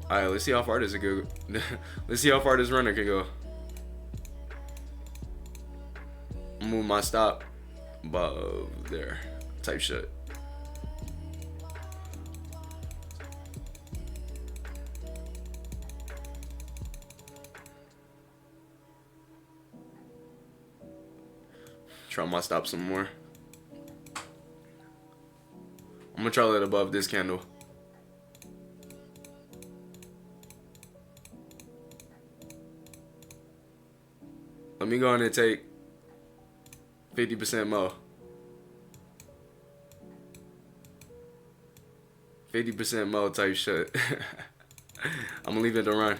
Alright, let's see how far this can go. Let's see how far this runner can go. Move my stop above there. Type shit. Try my stop some more. I'm gonna try it above this candle. Let me go in and take 50% more. 50% more type shit. I'm gonna leave it to run.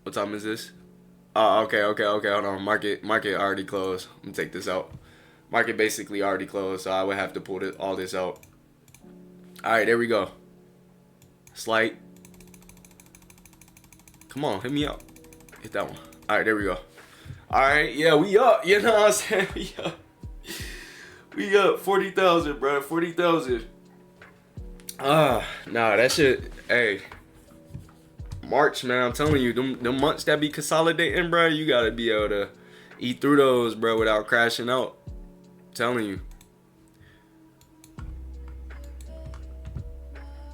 What time is this? Oh, okay, hold on. Market already closed. I'm gonna take this out. Market basically already closed, so I would have to pull all this out. Alright, there we go. Slight. Come on, hit me up. Hit that one. All right, there we go. All right, yeah, we up. You know what I'm saying? We up. We got 40,000, bro. 40,000. Nah, that shit. Hey, March, man. I'm telling you, them months that be consolidating, bro. You gotta be able to eat through those, bro, without crashing out. I'm telling you.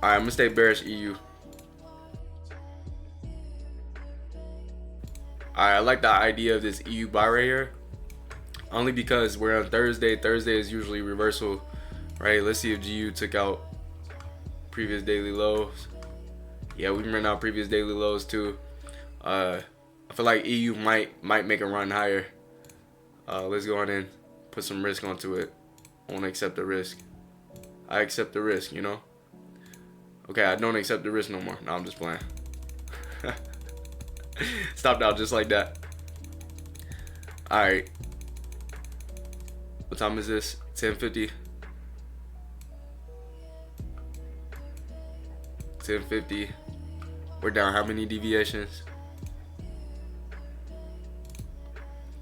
All right, I'm gonna stay bearish EU. All right, I like the idea of this EU buy right here. Only because we're on Thursday. Thursday is usually reversal, right? Let's see if GU took out previous daily lows. Yeah, we ran out previous daily lows too. I feel like EU might make a run higher. Let's go on and put some risk onto it. I won't accept the risk. I accept the risk, you know? Okay, I don't accept the risk no more. No, I'm just playing. Stopped out just like that. Alright. What time is this? 10:50. 10:50. We're down how many deviations?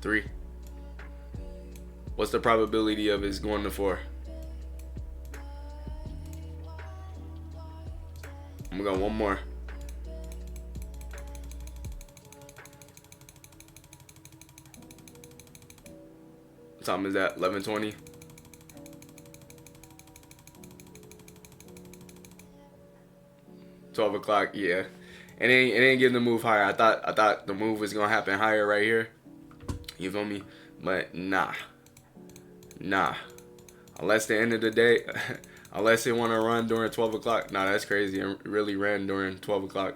3. What's the probability of it going to 4? I'm gonna go one more. What time is that? 11:20. $12 o'clock. Yeah, it ain't getting the move higher. I thought the move was gonna happen higher right here. You feel me? But nah. Unless the end of the day, unless they want to run during 12 o'clock. Nah, that's crazy. It really ran during 12 o'clock.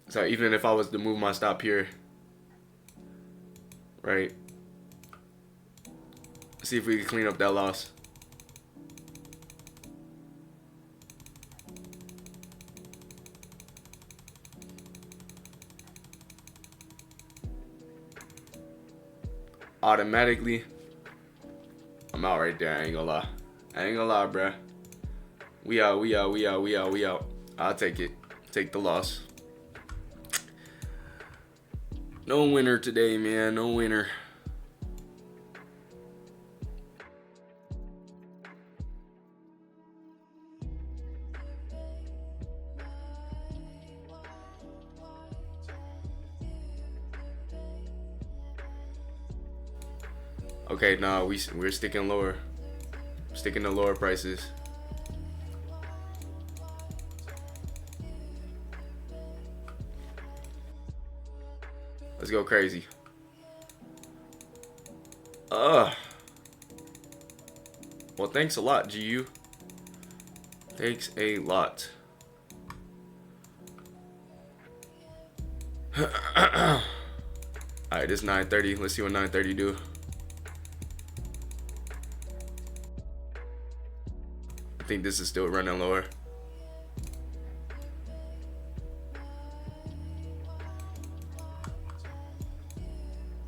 So even if I was to move my stop here, right? See if we can clean up that loss. Automatically, I'm out right there. I ain't gonna lie. Bruh. We out. I'll take it. Take the loss. No winner today, man. No winner. Okay, nah, we're sticking lower. Sticking to lower prices. Let's go crazy. Well, thanks a lot, GU. Thanks a lot. Alright, this is 9:30. Let's see what 9:30 do. I think this is still running lower.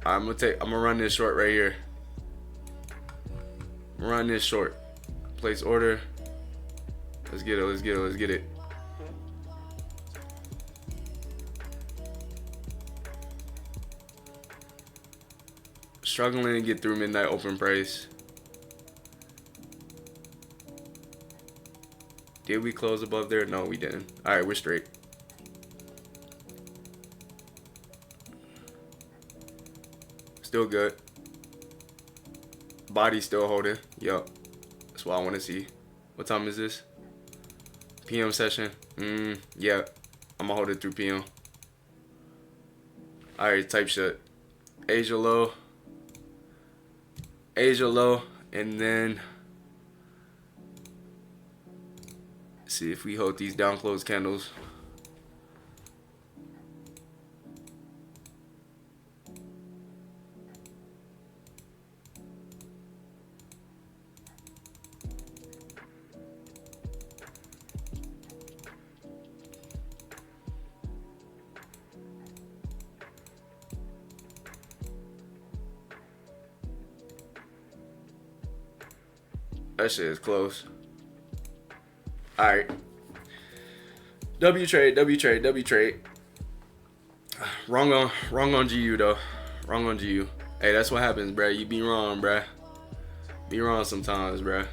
I'm gonna run this short right here. Run this short. Place order. Let's get it. Struggling to get through midnight open price. Did we close above there? No, we didn't. All right, we're straight. Still good. Body still holding. Yup. That's what I want to see. What time is this? PM session. Yeah. I'm gonna hold it through PM. All right, type shit. Asia low, and then see if we hold these down close candles. That shit is close. Alright. W trade, W trade, W trade. Wrong on GU though. Wrong on GU. Hey, that's what happens, bruh. You be wrong, bruh. Be wrong sometimes, bruh.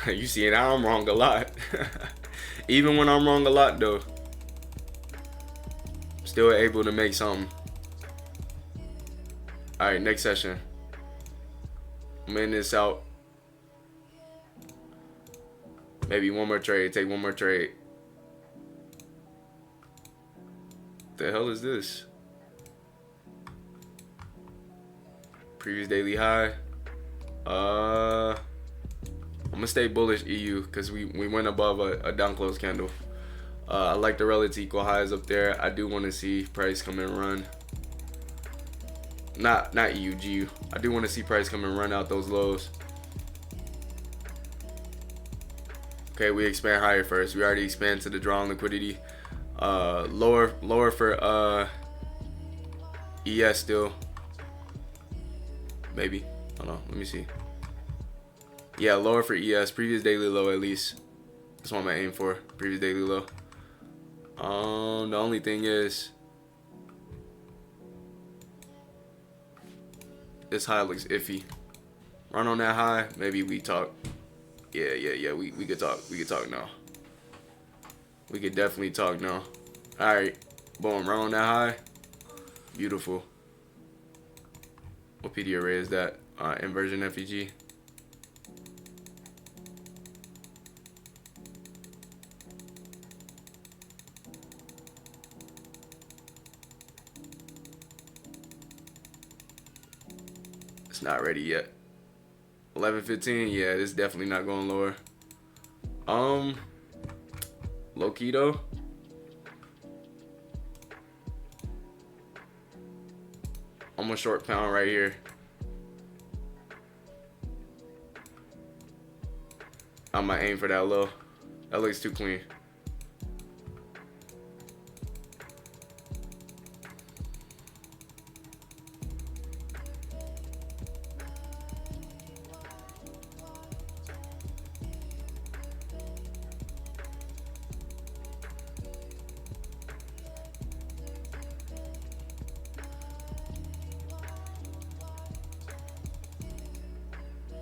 You see, now I'm wrong a lot. Even when I'm wrong a lot, though, still able to make something. All right, next session. I'm in this out. Maybe one more trade. Take one more trade. The hell is this? Previous daily high. I'm gonna stay bullish EU because we went above a down close candle. I like the relative equal highs up there. I do want to see price come and run. Not EU, GU. I do want to see price come and run out those lows. Okay, we expand higher first. We already expand to the draw on liquidity. Lower for ES still. Maybe. Hold on, let me see. Yeah, lower for ES. Previous daily low at least. That's what I'm gonna aim for. Previous daily low. The only thing is this high looks iffy. Run on that high, maybe we talk. Yeah. We could talk. We could talk now. We could definitely talk now. Alright. Boom. Run on that high. Beautiful. What PD array is that? Inversion FEG. It's not ready yet. 11:15. Yeah, this is definitely not going lower. Low key though. I'm a short pound right here. I'm gonna aim for that low. That looks too clean.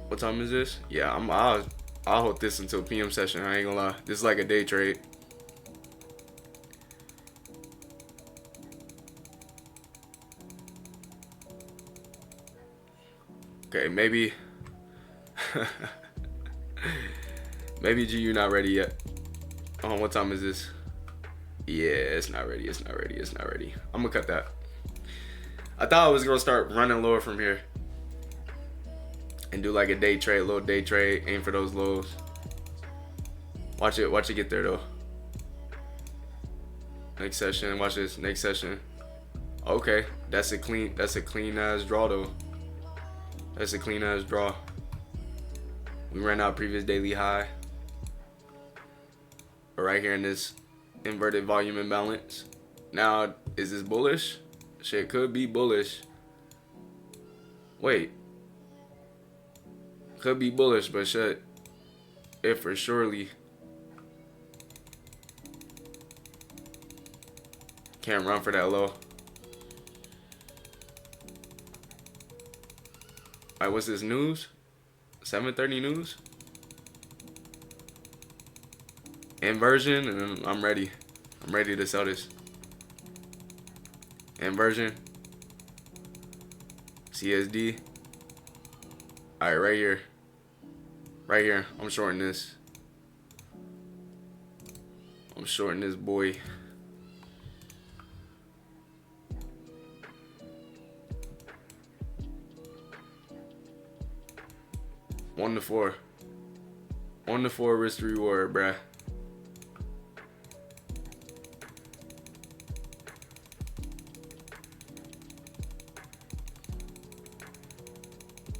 What time is this? Yeah, I'll hold this until PM session. I ain't gonna lie. This is like a day trade. Okay, maybe maybe GU not ready yet. What time is this? Yeah, it's not ready. It's not ready. It's not ready. I'm gonna cut that. I thought I was gonna start running lower from here and do like a day trade, little day trade, aim for those lows. Watch it get there though. Next session, watch this, next session. Okay, that's a clean ass draw though. That's a clean ass draw. We ran out previous daily high. Right here in this inverted volume imbalance. Now, is this bullish? Shit could be bullish. Wait. Could be bullish, but shit, if for surely can't run for that low. Alright, what's this news? 7:30 news? Inversion, and I'm ready. I'm ready to sell this. Inversion. CSD. Alright, right here. Right here. I'm shorting this. I'm shorting this boy. One to four. 1 to 4 risk to reward, bruh.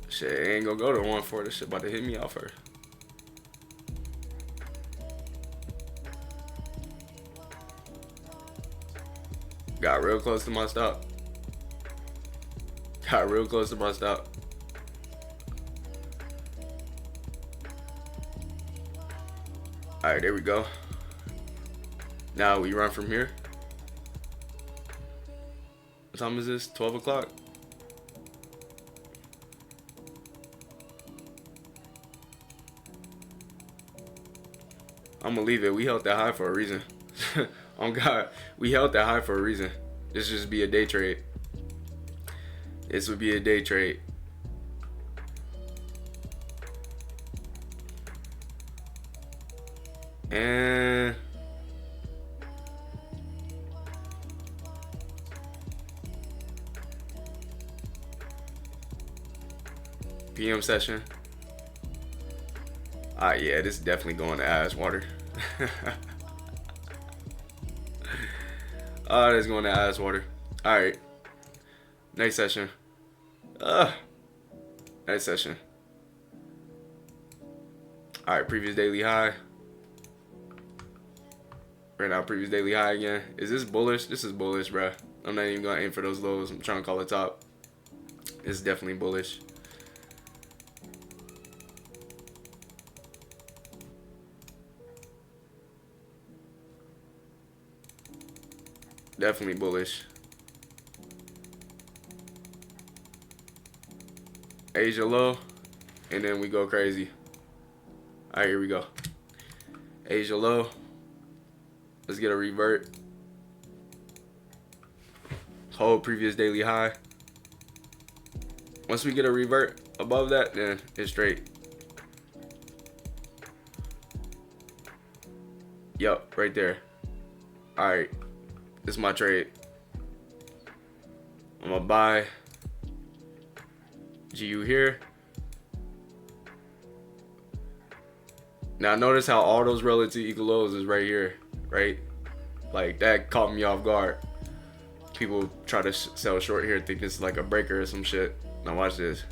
Shit, ain't gonna go to 1-4. This shit about to hit me off first. Got real close to my stop. Got real close to my stop. Alright, there we go. Now we run from here. What time is this? 12 o'clock? I'm gonna leave it. We held that high for a reason. Oh God, we held that high for a reason. This just be a day trade. This would be a day trade. And PM session. Yeah, this is definitely going to ass water. That's going to ass water. All right. Next session. Next session. All right, previous daily high. Right now, previous daily high again. Is this bullish? This is bullish, bro. I'm not even going to aim for those lows. I'm trying to call it top. It's definitely bullish. Definitely bullish. Asia low, and then we go crazy. All right, here we go. Asia low. Let's get a revert. Hold previous daily high. Once we get a revert above that, then it's straight. Yup, right there. All right. This is my trade. I'm gonna buy GU here. Now notice how all those relative equal lows is right here, right? Like that caught me off guard. People try to sell short here, think this is like a breaker or some shit. Now watch this.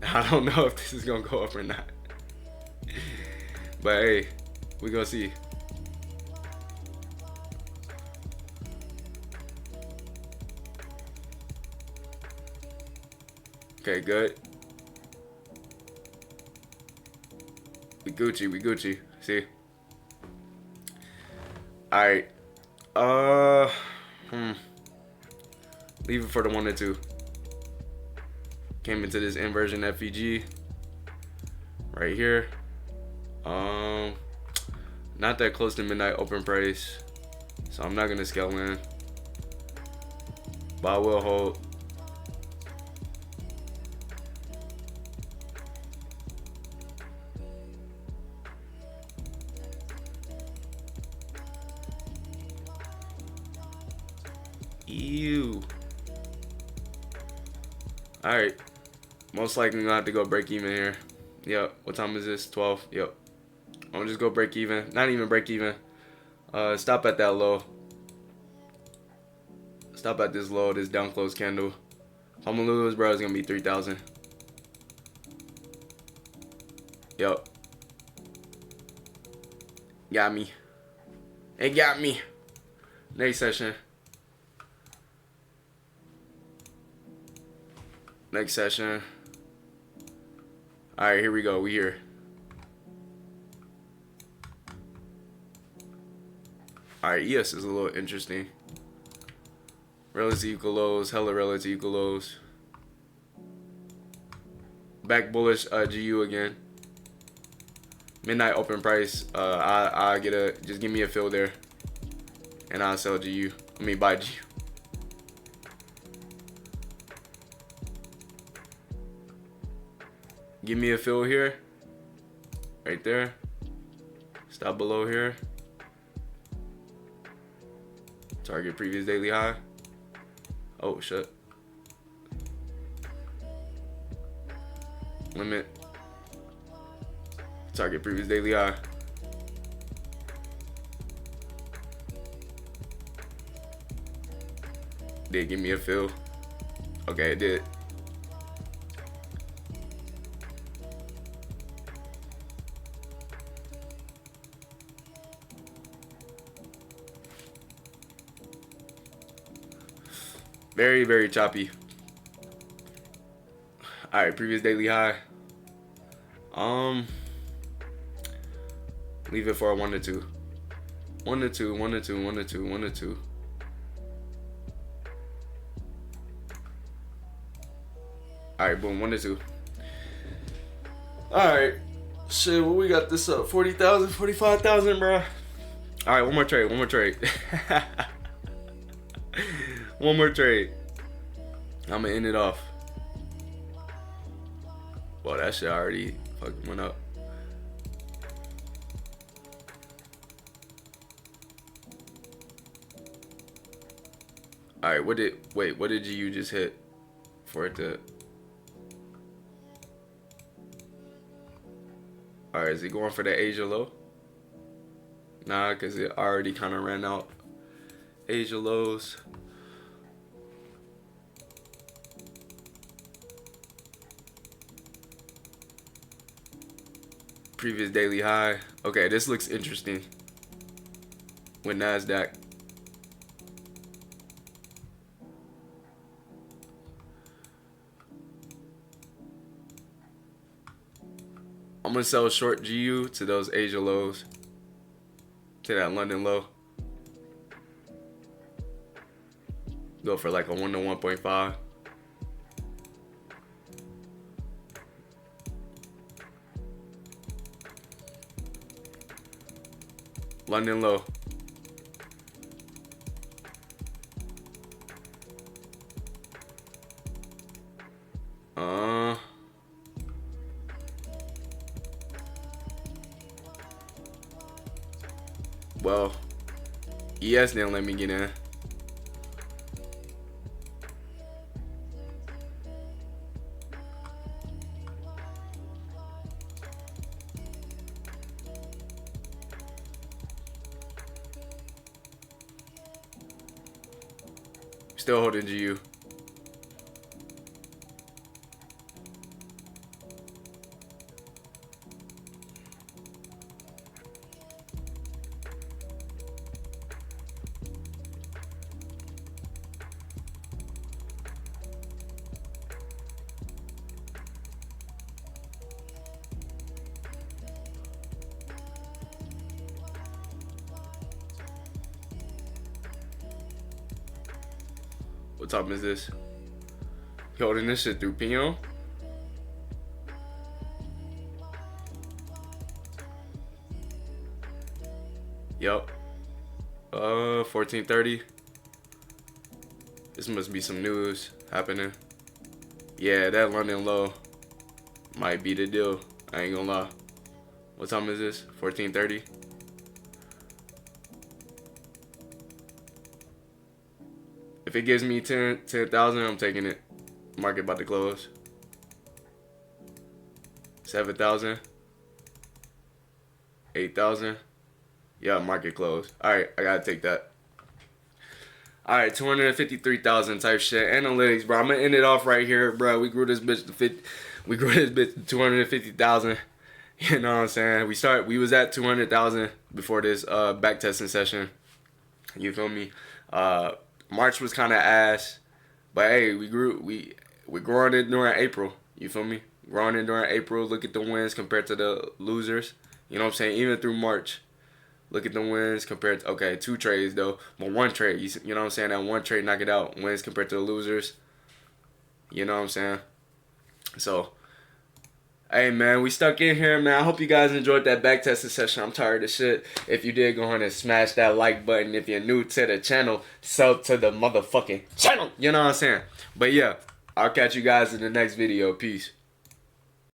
I don't know if this is gonna go up or not. But hey, we gonna see. Okay, good. We Gucci. See? Alright. Leave it for the 1 to 2. Came into this inversion FEG. Right here. Not that close to midnight open price. So I'm not gonna scale in. But I will hold. Ew. Alright. Most likely gonna have to go break even here. Yep. What time is this? 12. Yep. I'm gonna just go break even. Not even break even. Stop at that low. Stop at this low, this down close candle. If I'm gonna lose, bro, it's gonna be 3,000. Yep. Got me. It got me. Next session. Next session. Alright, here we go. We here. Alright, ES is a little interesting. Relative equal lows, hella relative equal lows. Back bullish GU again. Midnight open price. I get a, just give me a fill there. And I'll sell GU. I mean buy GU. Give me a fill here. Right there. Stop below here. Target previous daily high. Oh shit. Limit. Target previous daily high. Did it give me a fill? Okay, it did. Very, very choppy. Alright, previous daily high. Leave it for a 1 to 2. 1 to 2, 1 to 2, 1 to 2, 1 to 2. Alright, boom, 1 to 2. Alright. Shit, what we got this up? 40,000, 45,000, bro. Alright, one more trade, one more trade. One more trade. I'm gonna end it off. Well, that shit already fucking went up. Alright, what did you just hit for it to? Alright, is he going for the Asia low? Nah, because it already kind of ran out. Asia lows. Previous daily high. Okay, this looks interesting. With NASDAQ. I'm gonna sell short GU to those Asia lows. To that London low. Go for like a 1 to 1.5. London low. Well, ES didn't let me get in. Still holding GU. What time is this? You holding this shit through Pino? Yup. 14:30. This must be some news happening. Yeah, that London low might be the deal. I ain't gonna lie. What time is this? 14:30. If it gives me 10,000, I'm taking it. Market about to close. 7,000. 8,000. Yeah, market close. Alright, I gotta take that. Alright, 253,000 type shit. Analytics, bro. I'm gonna end it off right here, bro. We grew this bitch to 50. We grew this bitch to 250,000. You know what I'm saying? We was at 200,000 before this back testing session. You feel me? March was kind of ass, but hey, we're growing it during April. You feel me? Growing it during April. Look at the wins compared to the losers. You know what I'm saying? Even through March, look at the wins compared to, okay, 2 trades though, but 1 trade. You know what I'm saying? That 1 trade, knock it out. Wins compared to the losers. You know what I'm saying? So, hey man, we stuck in here, man. I hope you guys enjoyed that back testing session. I'm tired of shit. If you did, go ahead and smash that like button. If you're new to the channel, sub to the motherfucking channel. You know what I'm saying? But yeah, I'll catch you guys in the next video. Peace.